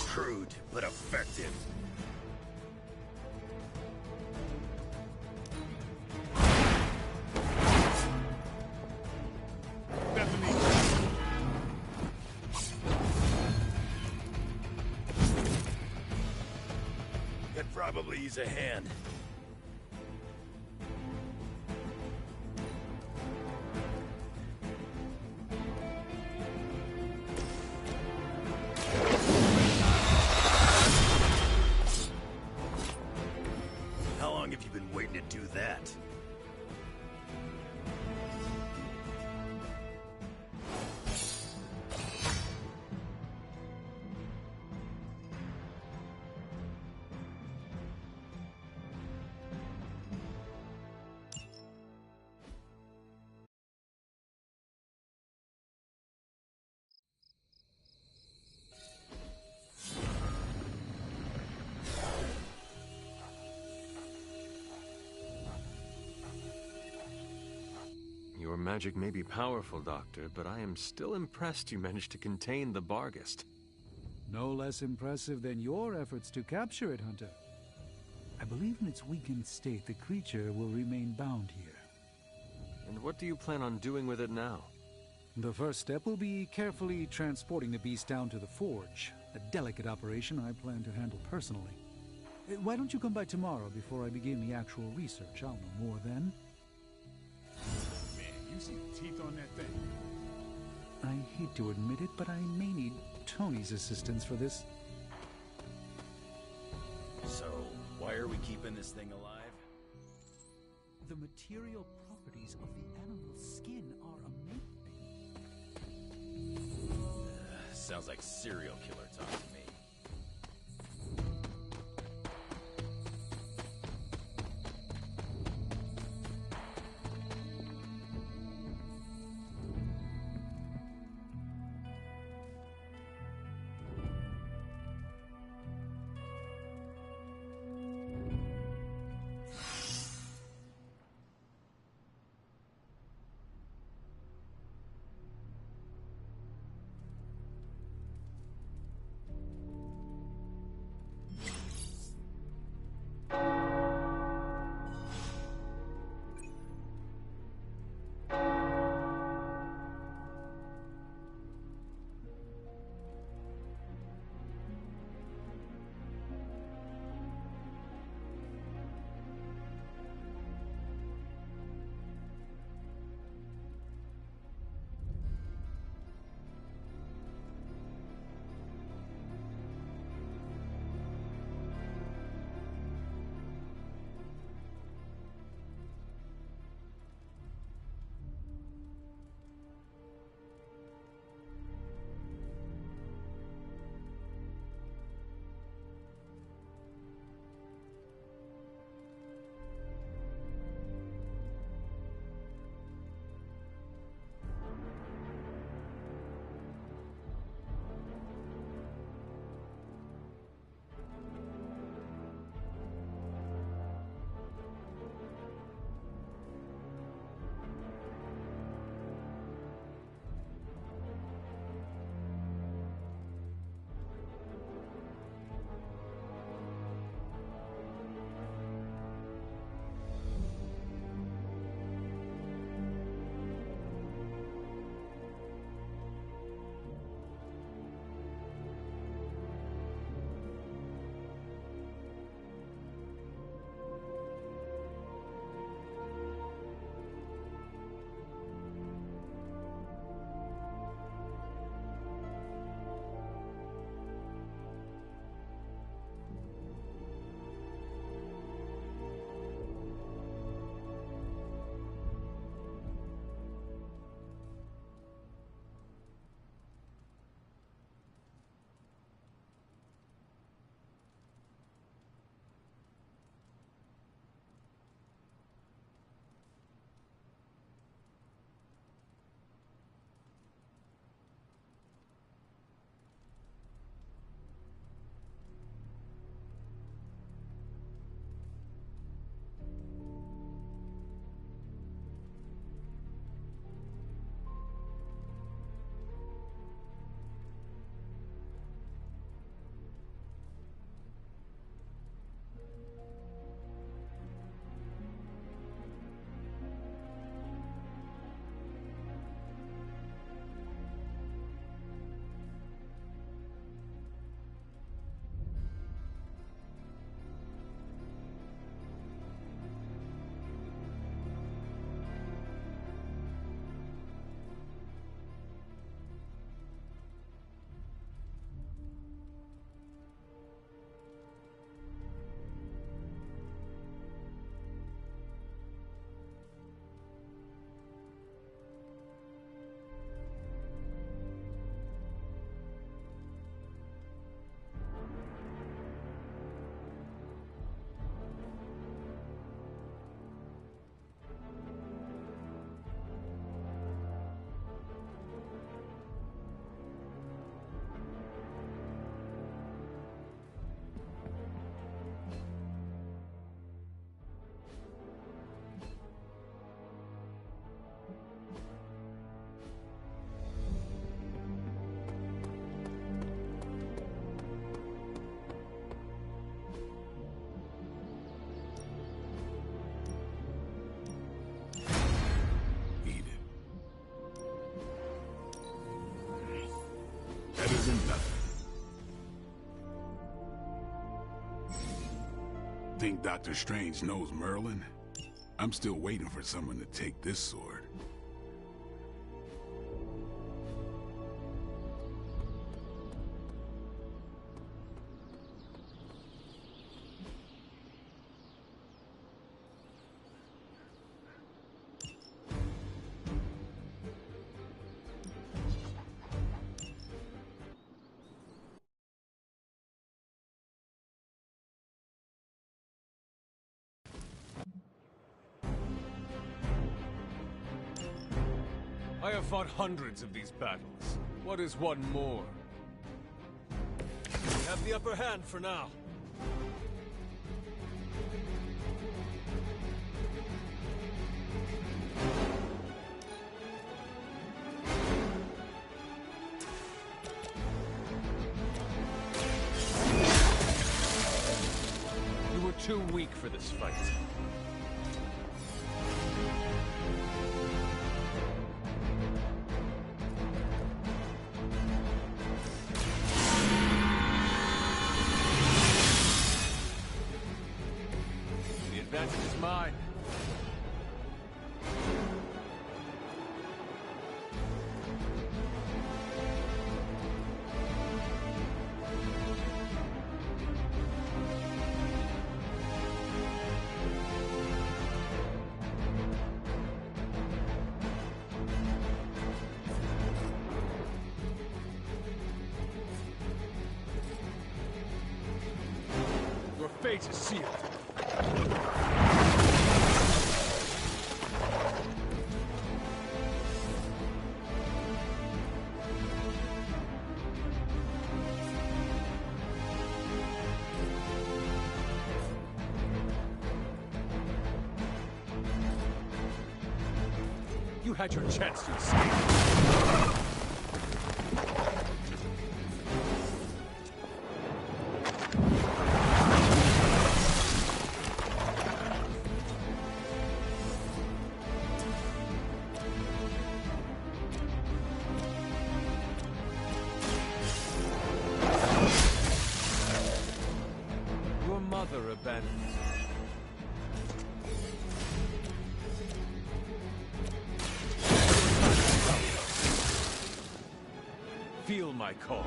Crude, but effective. Could probably use a hand. How long have you been waiting to do that? Your magic may be powerful, Doctor, but I am still impressed you managed to contain the Barghest. No less impressive than your efforts to capture it, Hunter. I believe in its weakened state, the creature will remain bound here. And what do you plan on doing with it now? The first step will be carefully transporting the beast down to the forge. A delicate operation I plan to handle personally. Why don't you come by tomorrow before I begin the actual research? I'll know more then. Man, you see the teeth on that thing. I hate to admit it, but I may need Tony's assistance for this. So, why are we keeping this thing alive? The material properties of the animal's skin are amazing. Sounds like serial killer talk to me. better than nothing. Think Dr. Strange knows Merlin? I'm still waiting for someone to take this sword. I have fought hundreds of these battles. What is one more? We have the upper hand for now. You were too weak for this fight. The advantage is mine. Your fate is sealed. You had your chance to escape. Your mother abandoned you. Feel my call.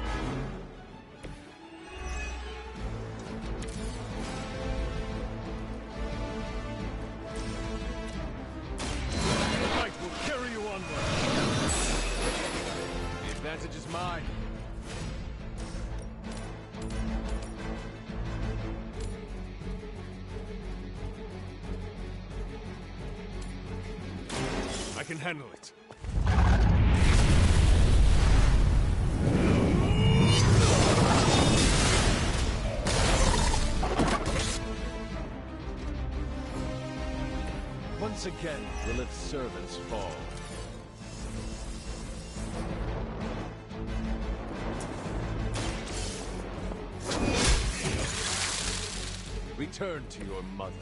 The fight will carry you onward. The advantage is mine. I can handle it. Once again, Lilith's servants fall. Return to your mother.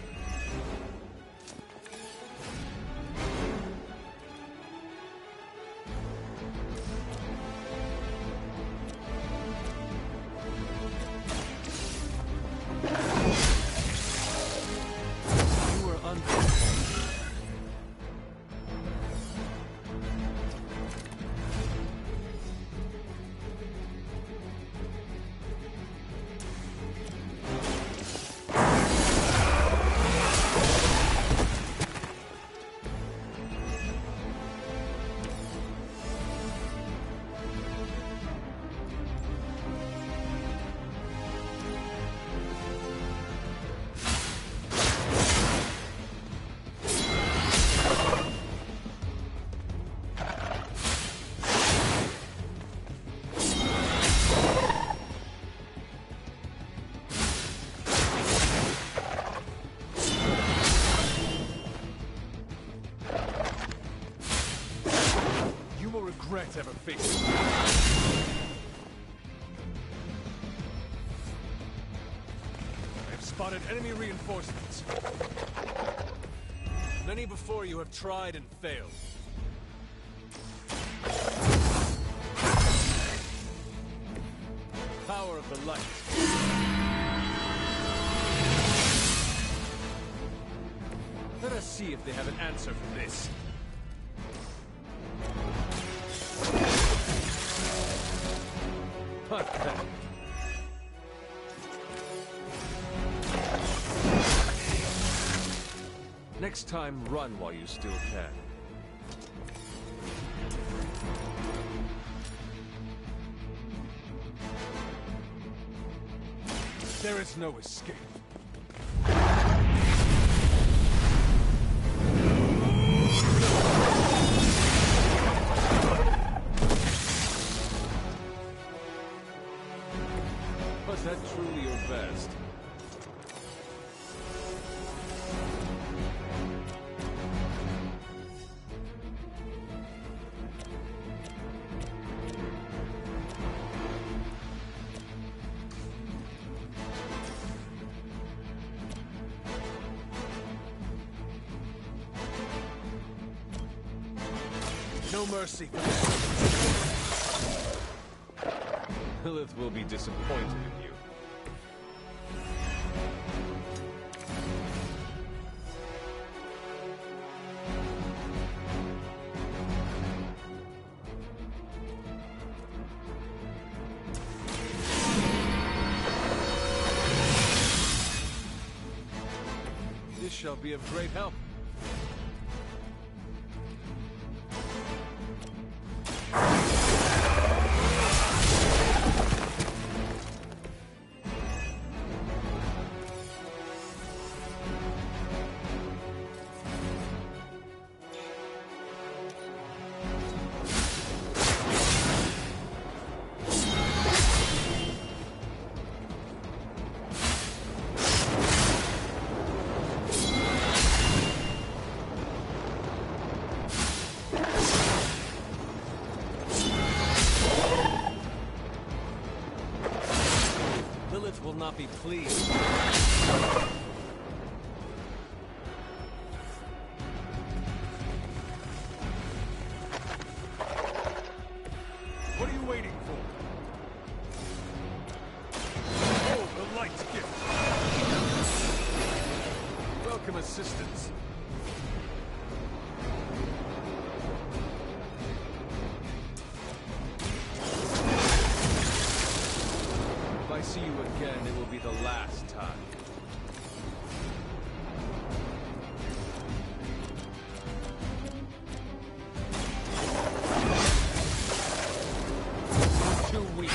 You were under regret ever facing me. I have spotted enemy reinforcements. Many before you have tried and failed. power of the light. Let us see if they have an answer for this. Pathetic. Next time, run while you still can. There is no escape. Was that truly your best? No mercy for this. Lilith will be disappointed in you. This shall be of great help. Lilith will not be pleased. What are you waiting for? Oh, the light's gift. Welcome assistance. If I see you again, it will be the last time. You're too weak.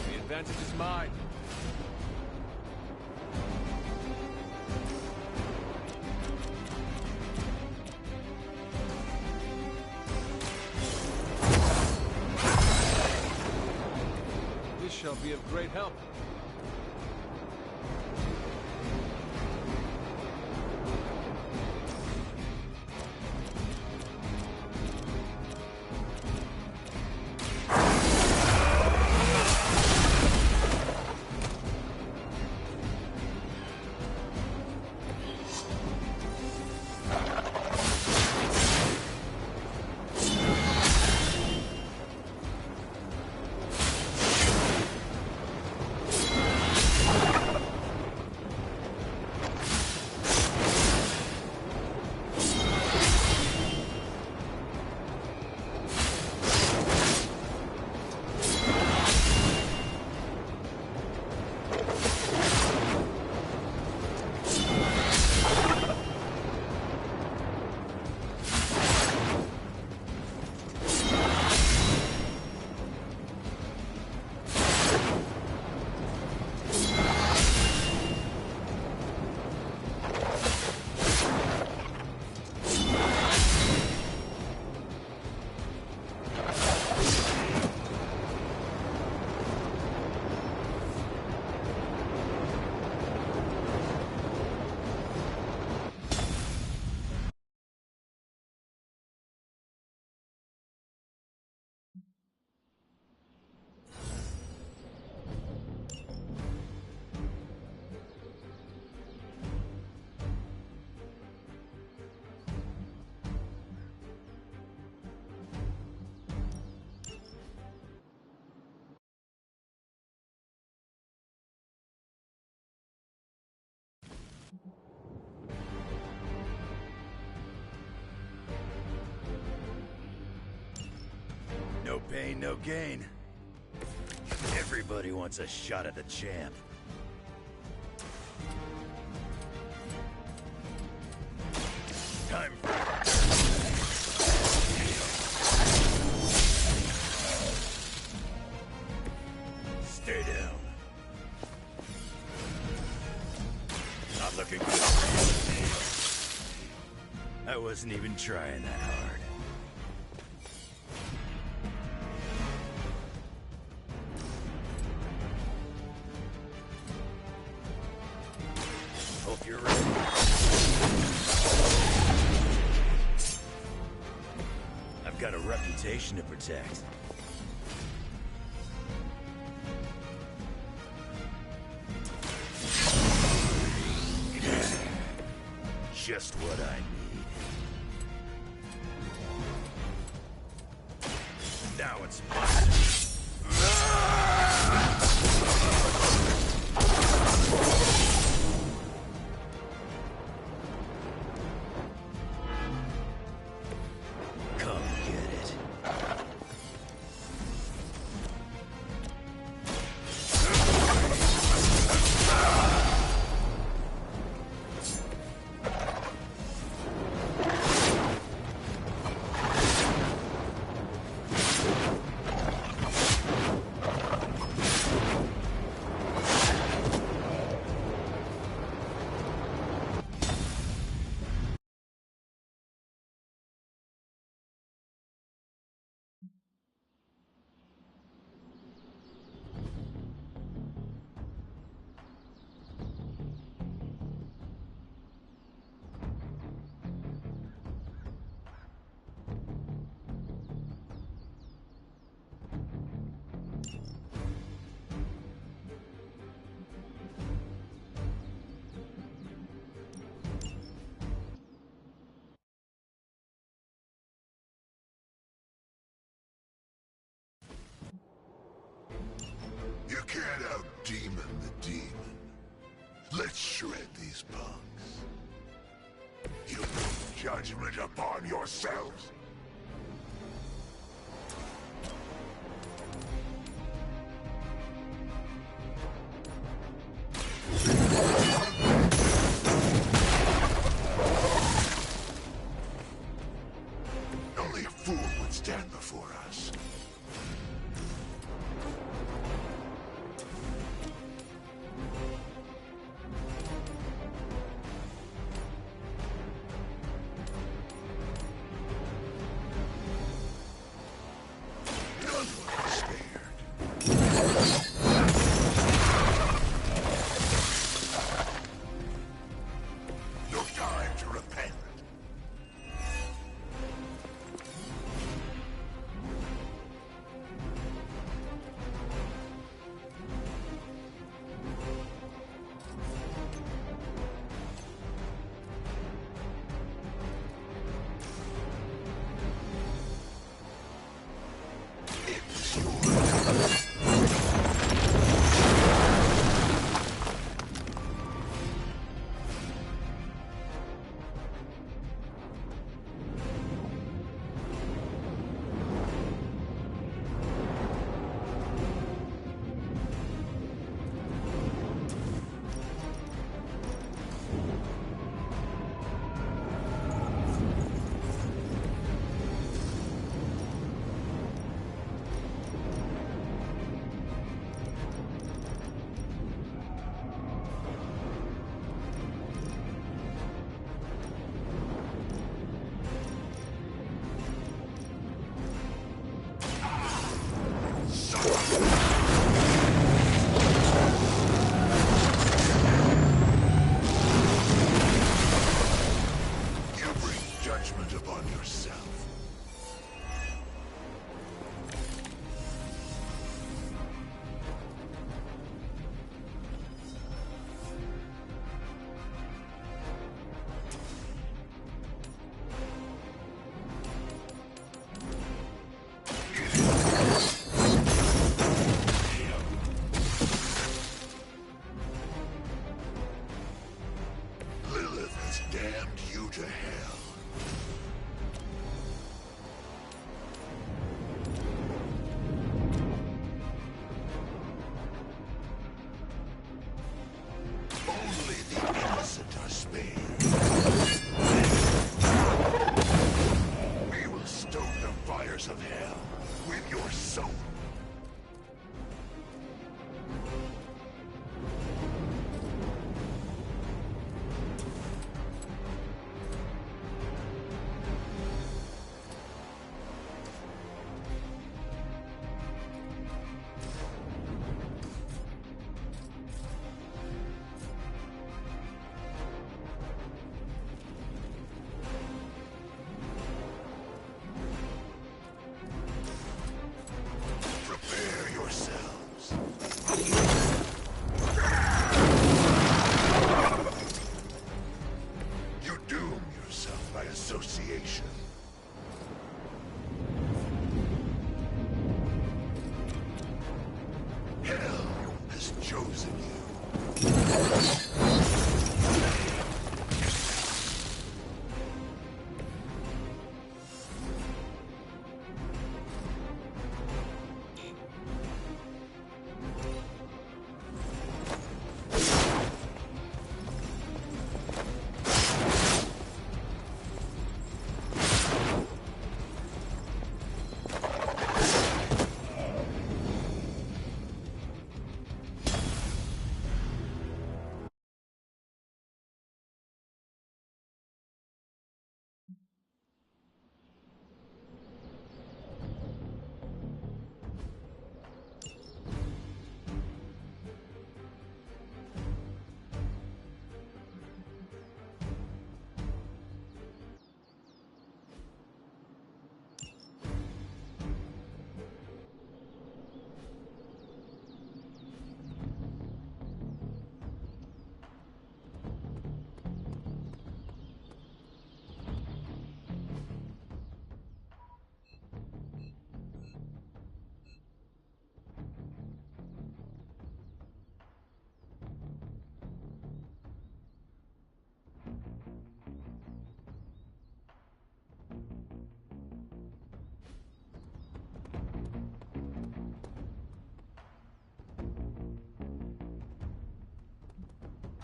The advantage is mine. This shall be of great help. pain, no gain. Everybody wants a shot at the champ. Time for... Stay down. Not looking good. I wasn't even trying that hard. Hope you're ready. I've got a reputation to protect. Just what I need. Now it's mine. Come get it. You can't out-demon the demon. Let's shred these punks. You bring judgment upon yourselves. Only a fool would stand before us.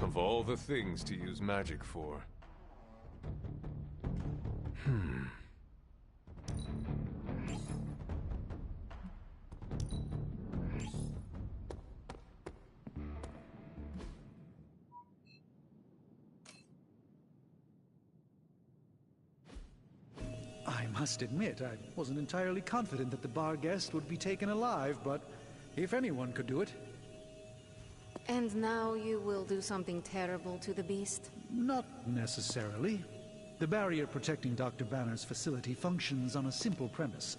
Of all the things to use magic for. I must admit, I wasn't entirely confident that the bar guest would be taken alive, but if anyone could do it... And now you will do something terrible to the beast? Not necessarily. The barrier protecting Dr. Banner's facility functions on a simple premise.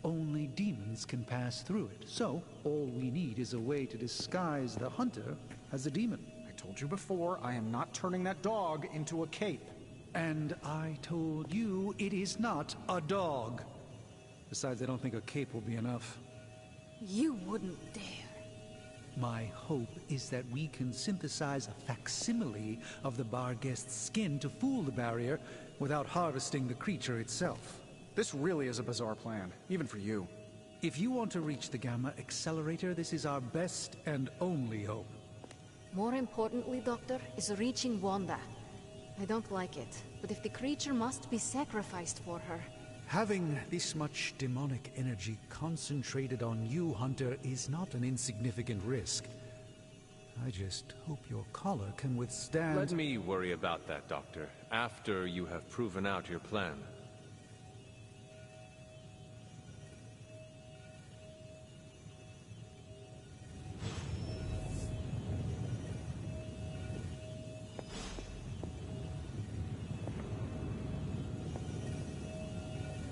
Only demons can pass through it, so all we need is a way to disguise the hunter as a demon. I told you before, I am not turning that dog into a cape. And I told you it is not a dog. Besides, I don't think a cape will be enough. You wouldn't dare. My hope is that we can synthesize a facsimile of the bar guest's skin to fool the barrier without harvesting the creature itself. This really is a bizarre plan, even for you. If you want to reach the Gamma Accelerator, this is our best and only hope. More importantly, Doctor, is reaching Wanda. I don't like it, but if the creature must be sacrificed for her... Having this much demonic energy concentrated on you, Hunter, is not an insignificant risk. I just hope your collar can withstand... Let me worry about that, Doctor, after you have proven out your plan.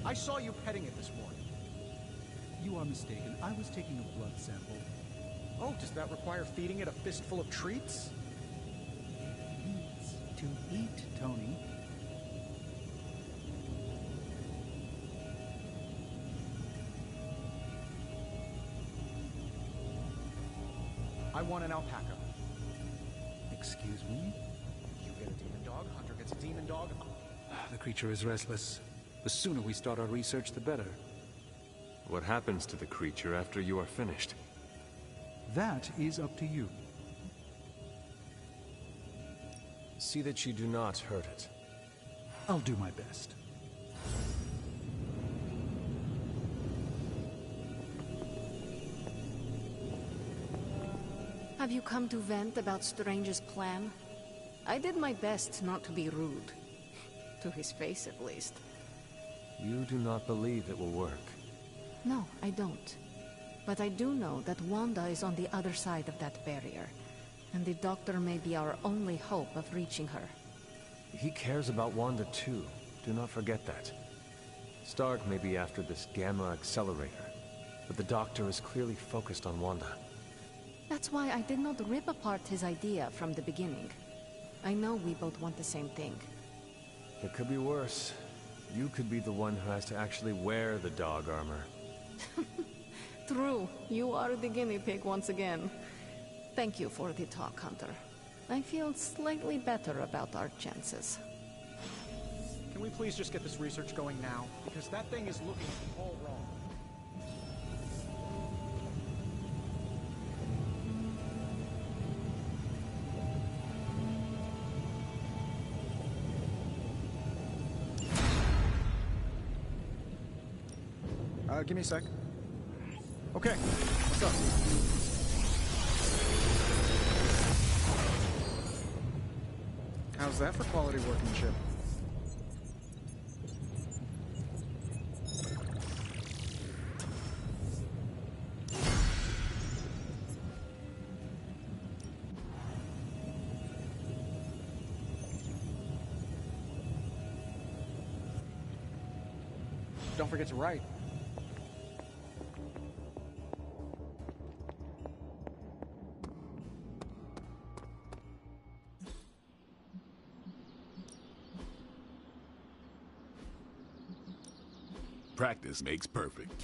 I saw you petting it this morning. You are mistaken. I was taking a blood sample. Oh, does that require feeding it a fistful of treats? It needs to eat, Tony. I want an alpaca. Excuse me? You get a demon dog, Hunter gets a demon dog. The creature is restless. The sooner we start our research, the better. What happens to the creature after you are finished? That is up to you. See that you do not hurt it. I'll do my best. Have you come to vent about Strange's plan? I did my best not to be rude. To his face, at least. You do not believe it will work. No, I don't. But I do know that Wanda is on the other side of that barrier. And the Doctor may be our only hope of reaching her. He cares about Wanda too. Do not forget that. Stark may be after this Gamma Accelerator, but the Doctor is clearly focused on Wanda. That's why I did not rip apart his idea from the beginning. I know we both want the same thing. It could be worse. You could be the one who has to actually wear the dog armor. True. You are the guinea pig once again. Thank you for the talk, Hunter. I feel slightly better about our chances. Can we please just get this research going now? Because that thing is looking all wrong. Give me a sec. Okay, what's up? How's that for quality workmanship? Don't forget to write. Practice makes perfect.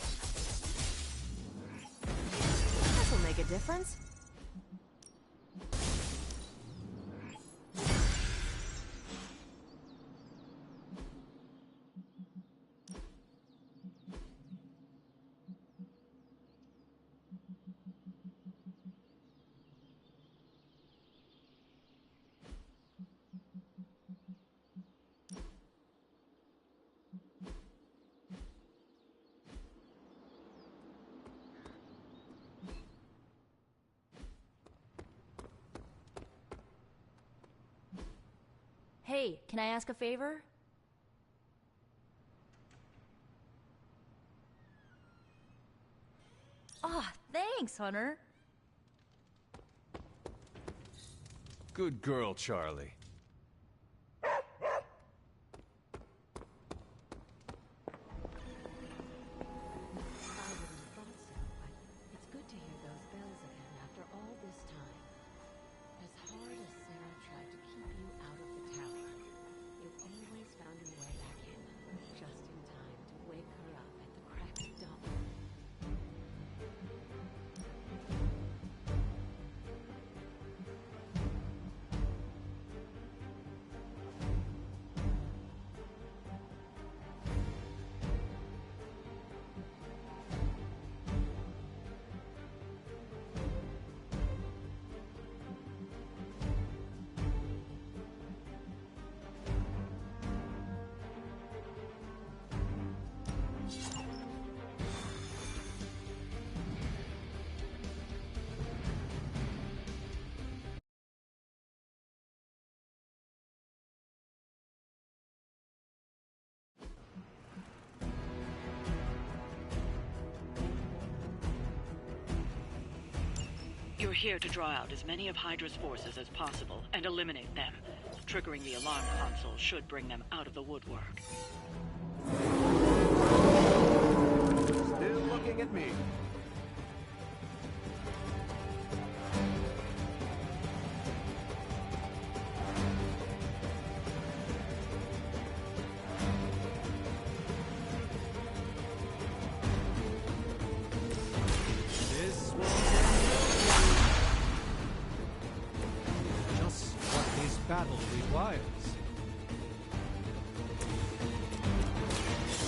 This will make a difference. Hey, can I ask a favor? Ah, thanks, Hunter. Good girl, Charlie. It's good to hear those bells again after all this time. As hard as Sarah tried to keep you out of the tower, you always found your way back in, just in time to wake her up at the crack of dawn. You're here to draw out as many of Hydra's forces as possible and eliminate them. Triggering the alarm console should bring them out of the woodwork. Still looking at me. This will just what this battle requires.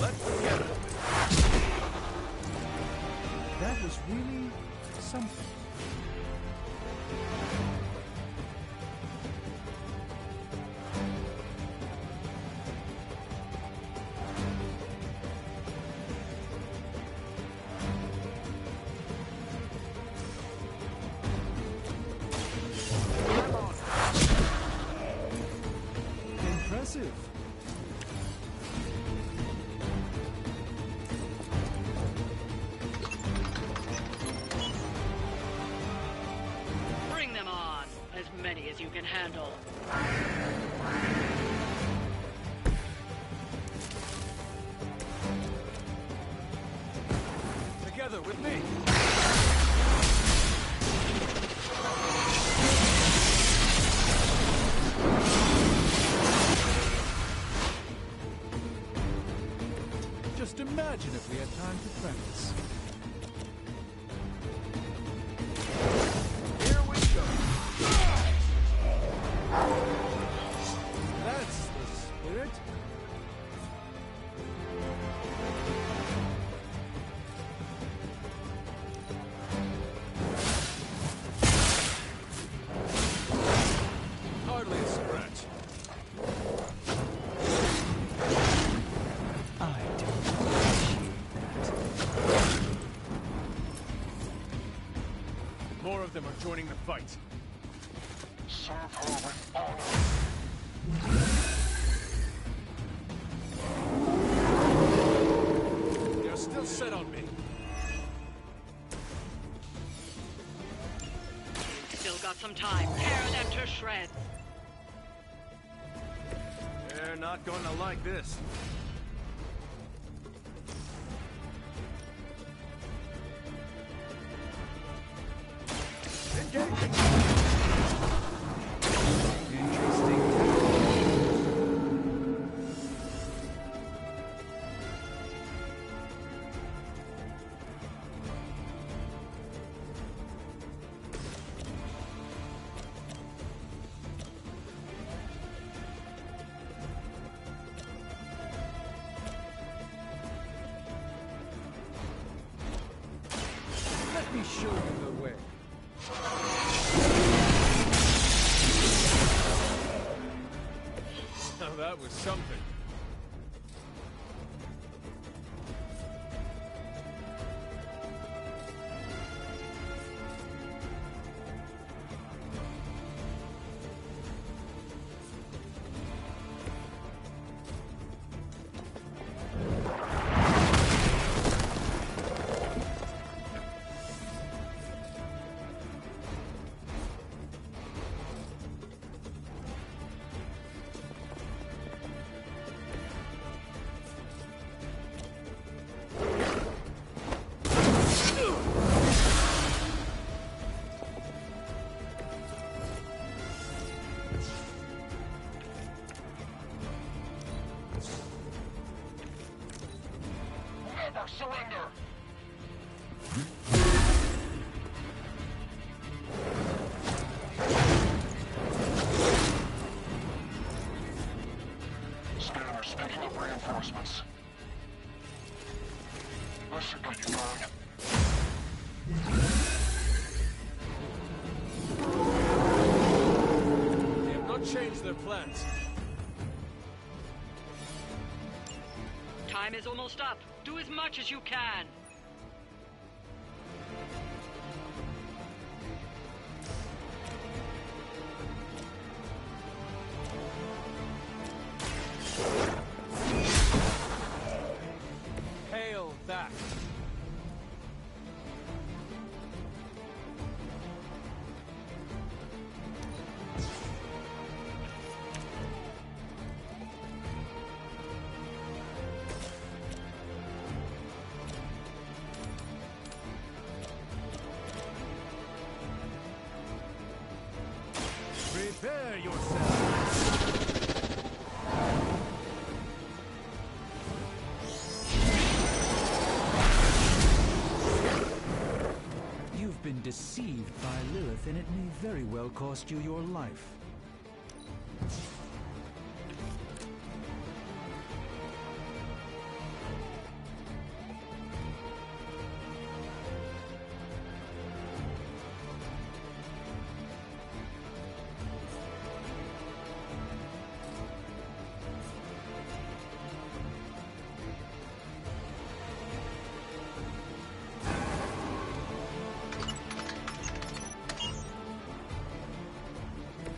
Let's get it. That was really something. Impressive. Bring them on! As many as you can handle. Together with me! Just imagine if we had time to practice. Here we go. That's the spirit. Hardly a scratch. I don't appreciate that. More of them are joining the fight. Serve her with honor. They're still set on me. Still got some time. Tear them to shreds. They're not going to like this. Let me show you the way. Now that was something. change their plans. Time is almost up. Do as much as you can. Hail that! Prepare yourself. You've been deceived by Lilith, and it may very well cost you your life.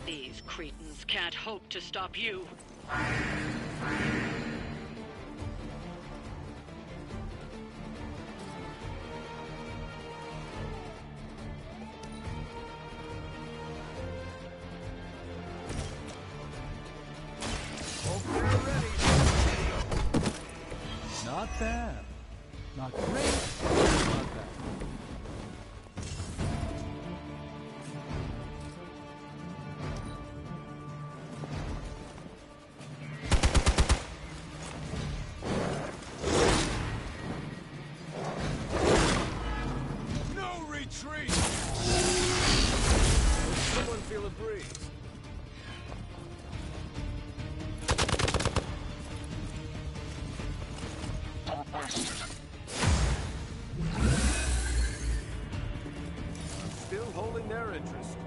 These cretins can't hope to stop you. Not bad. Not great, not bad. No retreat! Someone feel a breeze. Still holding their interest.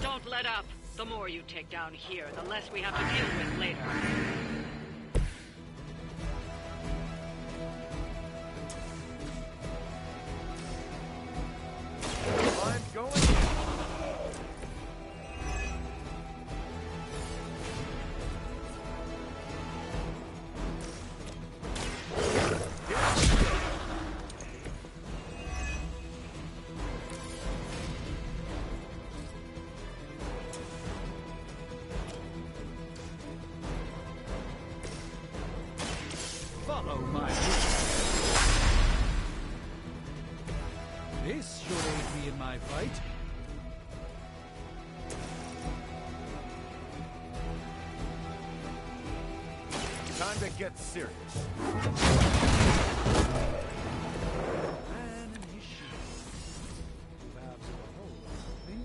Don't let up. The more you take down here, the less we have to deal with later. I'm going in. Follow my lead. This should aid me in my fight. Time to get serious. An initiative. Perhaps a whole lot of me.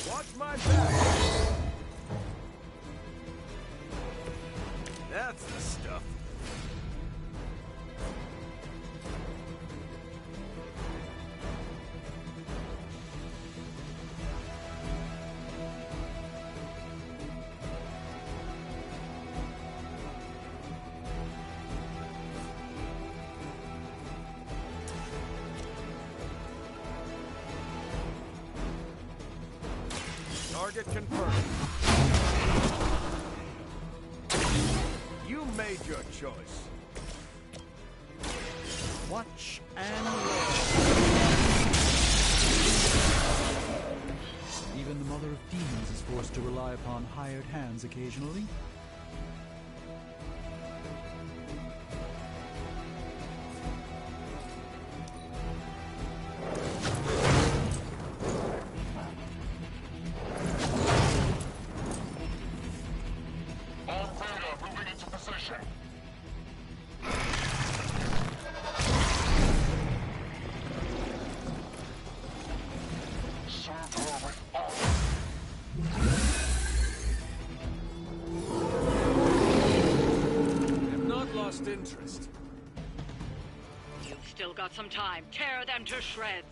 Watch my back. That's the stuff. Target confirmed. made your choice. Watch and learn. Even the Mother of Demons is forced to rely upon hired hands occasionally. Interest. You've still got some time. Tear them to shreds.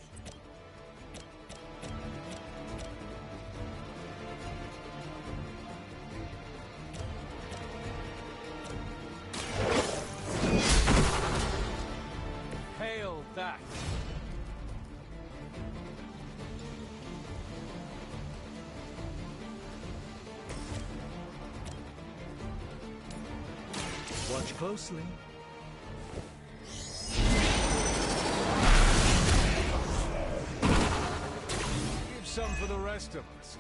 Hail that! Watch closely. Give some for the rest of us.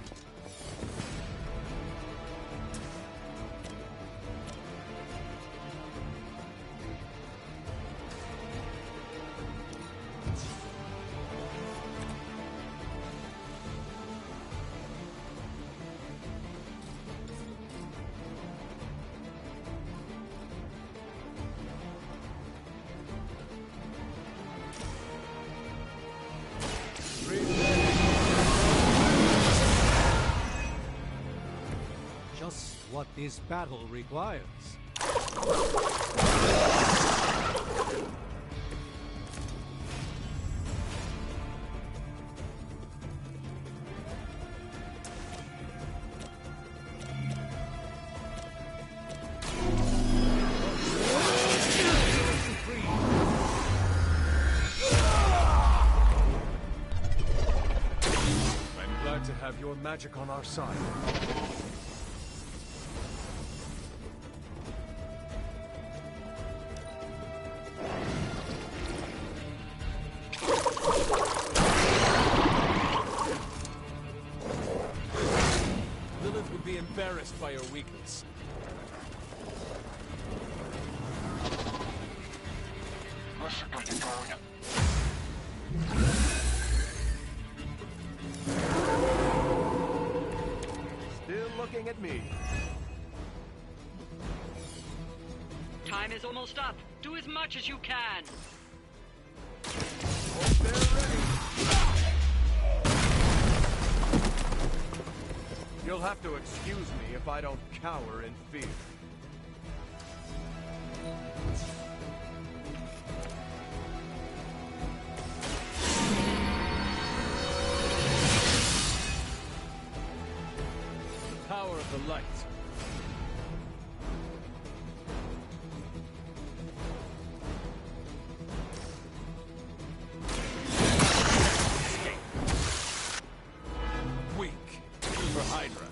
Just what this battle requires. I'm glad to have your magic on our side. Lilith would be embarrassed by your weakness. Still looking at me. Time is almost up. Do as much as you can. You'll have to excuse me if I don't cower in fear. Power of the light. Weak. For Hydra.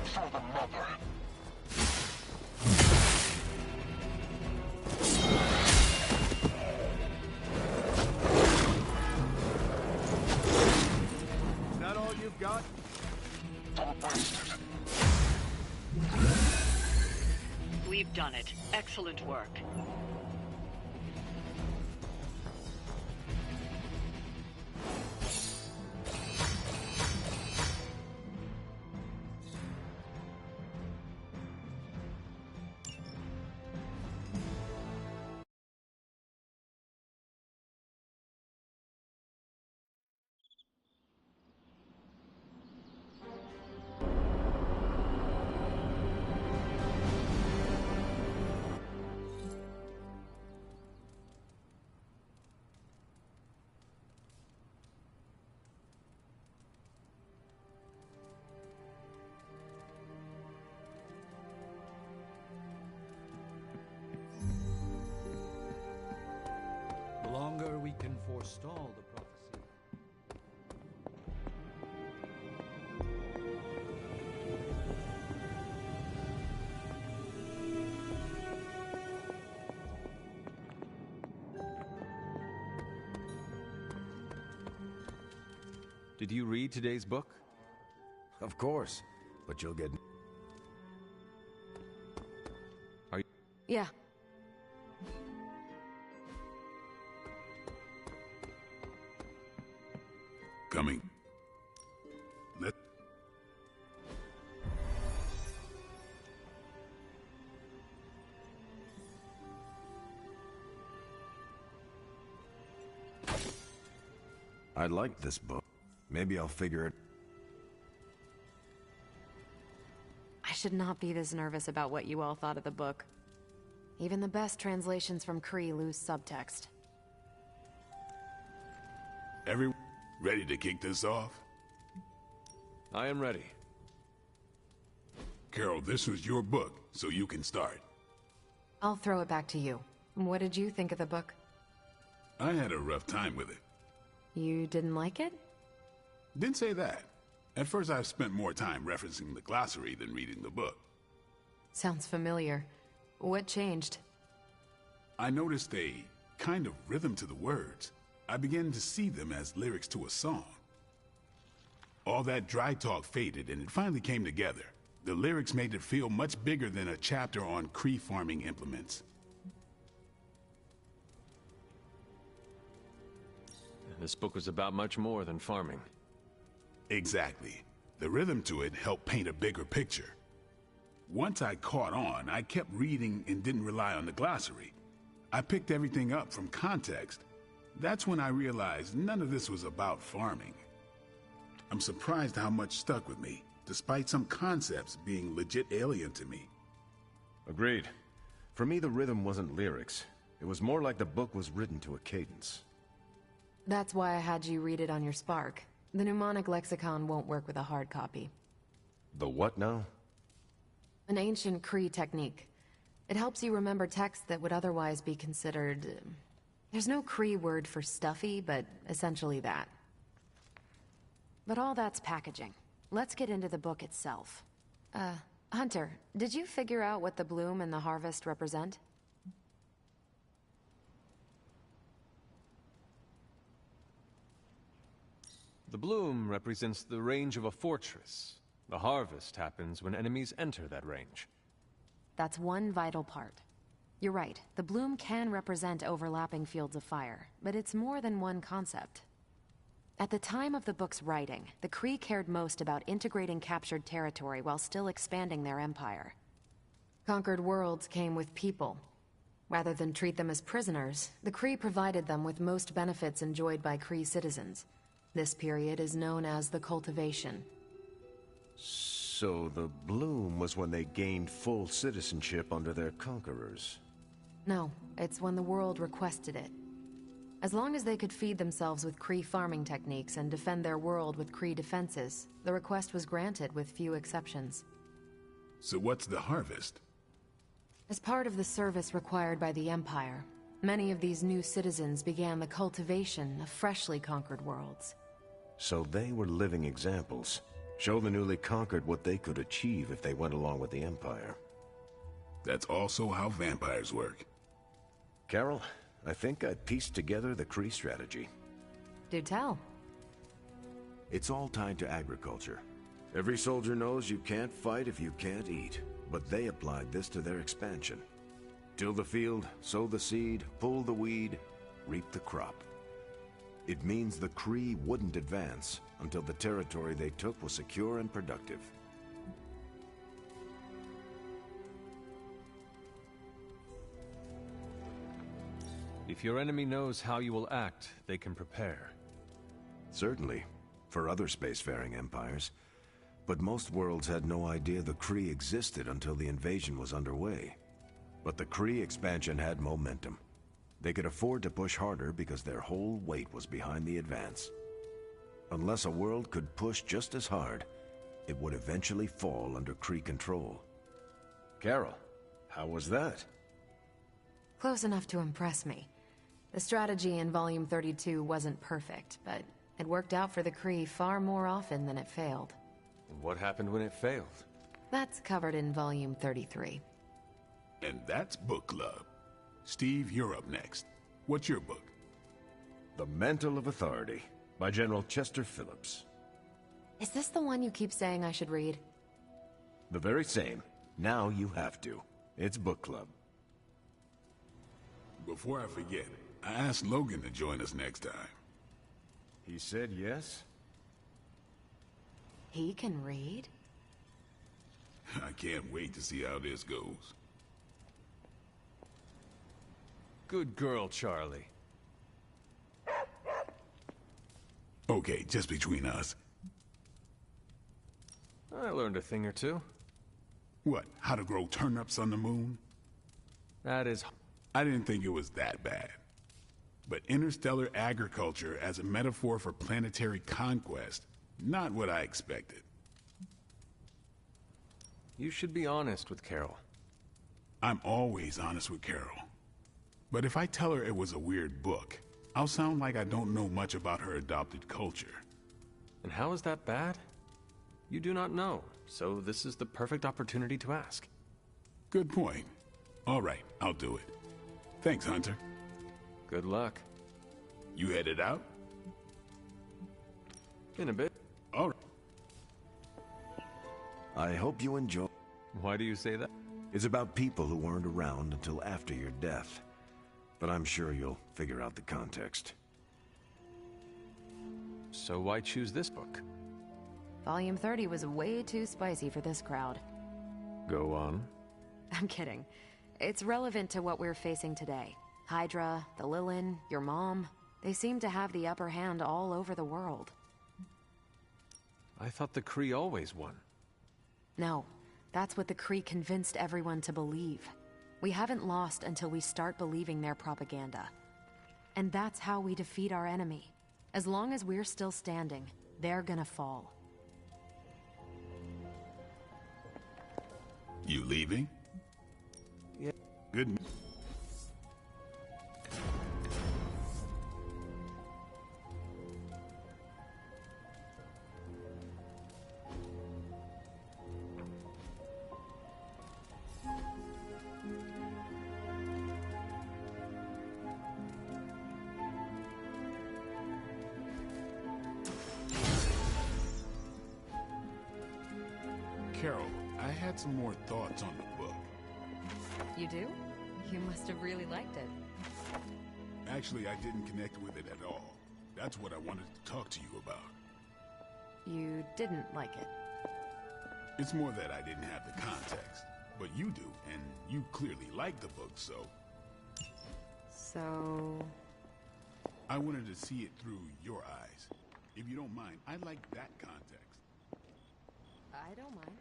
For the mother. Is that all you've got? Don't waste it. We've done it. Excellent work. Did you read today's book? Of course, but you'll get... Are you... Yeah. Coming. Let... I like this book. Maybe I'll figure it... I should not be this nervous about what you all thought of the book. Even the best translations from Kree lose subtext. Everyone ready to kick this off? I am ready. Carol, this was your book, so you can start. I'll throw it back to you. What did you think of the book? I had a rough time with it. You didn't like it? Didn't say that. At first I spent more time referencing the glossary than reading the book. Sounds familiar. What changed? I noticed a kind of rhythm to the words. I began to see them as lyrics to a song. All that dry talk faded and it finally came together. The lyrics made it feel much bigger than a chapter on Kree farming implements. This book was about much more than farming. Exactly. The rhythm to it helped paint a bigger picture. Once I caught on, I kept reading and didn't rely on the glossary. I picked everything up from context. That's when I realized none of this was about farming. I'm surprised how much stuck with me, despite some concepts being legit alien to me. Agreed. For me, the rhythm wasn't lyrics. It was more like the book was written to a cadence. That's why I had you read it on your Spark. The mnemonic lexicon won't work with a hard copy. The what now? An ancient Kree technique. It helps you remember text that would otherwise be considered... There's no Kree word for stuffy, but essentially that. But all that's packaging. Let's get into the book itself. Hunter, did you figure out what the bloom and the harvest represent? The bloom represents the range of a fortress. The harvest happens when enemies enter that range. That's one vital part. You're right, the bloom can represent overlapping fields of fire, but it's more than one concept. At the time of the book's writing, the Kree cared most about integrating captured territory while still expanding their empire. Conquered worlds came with people. Rather than treat them as prisoners, the Kree provided them with most benefits enjoyed by Kree citizens. This period is known as the cultivation. So the bloom was when they gained full citizenship under their conquerors. No, it's when the world requested it. As long as they could feed themselves with Kree farming techniques and defend their world with Kree defenses, the request was granted with few exceptions. So what's the harvest? As part of the service required by the Empire, many of these new citizens began the cultivation of freshly conquered worlds. So they were living examples. Show the newly conquered what they could achieve if they went along with the Empire. That's also how vampires work. Carol, I think I've pieced together the Kree strategy. Do tell. It's all tied to agriculture. Every soldier knows you can't fight if you can't eat, but they applied this to their expansion. Till the field, sow the seed, pull the weed, reap the crop. It means the Kree wouldn't advance until the territory they took was secure and productive. If your enemy knows how you will act, they can prepare. Certainly, for other spacefaring empires. But most worlds had no idea the Kree existed until the invasion was underway. But the Kree expansion had momentum. They could afford to push harder because their whole weight was behind the advance. Unless a world could push just as hard, it would eventually fall under Kree control. Carol, how was that? Close enough to impress me. The strategy in Volume 32 wasn't perfect, but it worked out for the Kree far more often than it failed. What happened when it failed? That's covered in Volume 33. And that's Book Club. Steve, you're up next. What's your book? The Mantle of Authority. By General Chester Phillips. Is this the one you keep saying I should read? The very same. Now you have to. It's book club. Before I forget, I asked Logan to join us next time. He said yes? He can read? I can't wait to see how this goes. Good girl, Charlie. Okay, just between us. I learned a thing or two. What, how to grow turnips on the moon? That is... I didn't think it was that bad. But interstellar agriculture as a metaphor for planetary conquest, not what I expected. You should be honest with Carol. I'm always honest with Carol. But if I tell her it was a weird book, I'll sound like I don't know much about her adopted culture. And how is that bad? You do not know, so this is the perfect opportunity to ask. Good point. All right, I'll do it. Thanks, Hunter. Good luck. You headed out? In a bit. All right. I hope you enjoy. Why do you say that? It's about people who weren't around until after your death. But I'm sure you'll figure out the context. So why choose this book? Volume 30 was way too spicy for this crowd. Go on. I'm kidding. It's relevant to what we're facing today. Hydra, the Lilith, your mom, they seem to have the upper hand all over the world. I thought the Kree always won. No, that's what the Kree convinced everyone to believe. We haven't lost until we start believing their propaganda. And that's how we defeat our enemy. As long as we're still standing, they're gonna fall. You leaving? Yeah. Good. Carol, I had some more thoughts on the book. You do? You must have really liked it. Actually, I didn't connect with it at all. That's what I wanted to talk to you about. You didn't like it. It's more that I didn't have the context. But you do, and you clearly like the book, so... So... I wanted to see it through your eyes. If you don't mind, I'd like that context. I don't mind.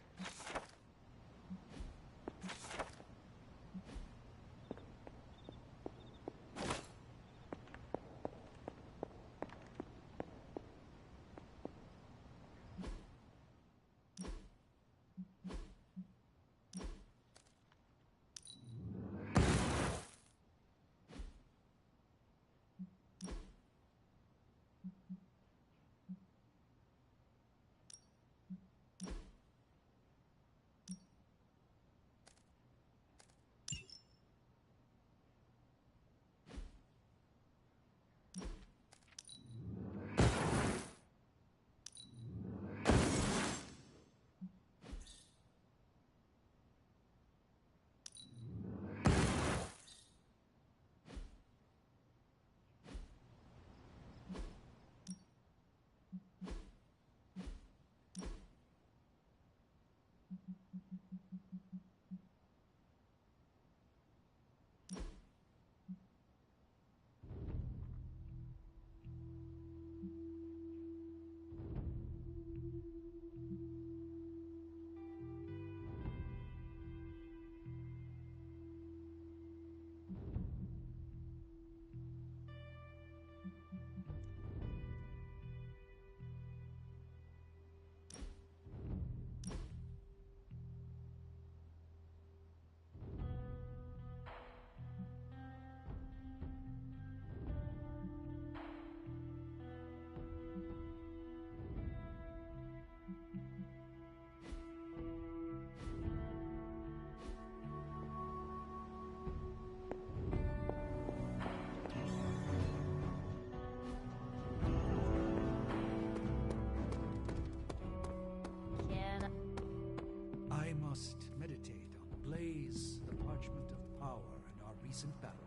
recent battle.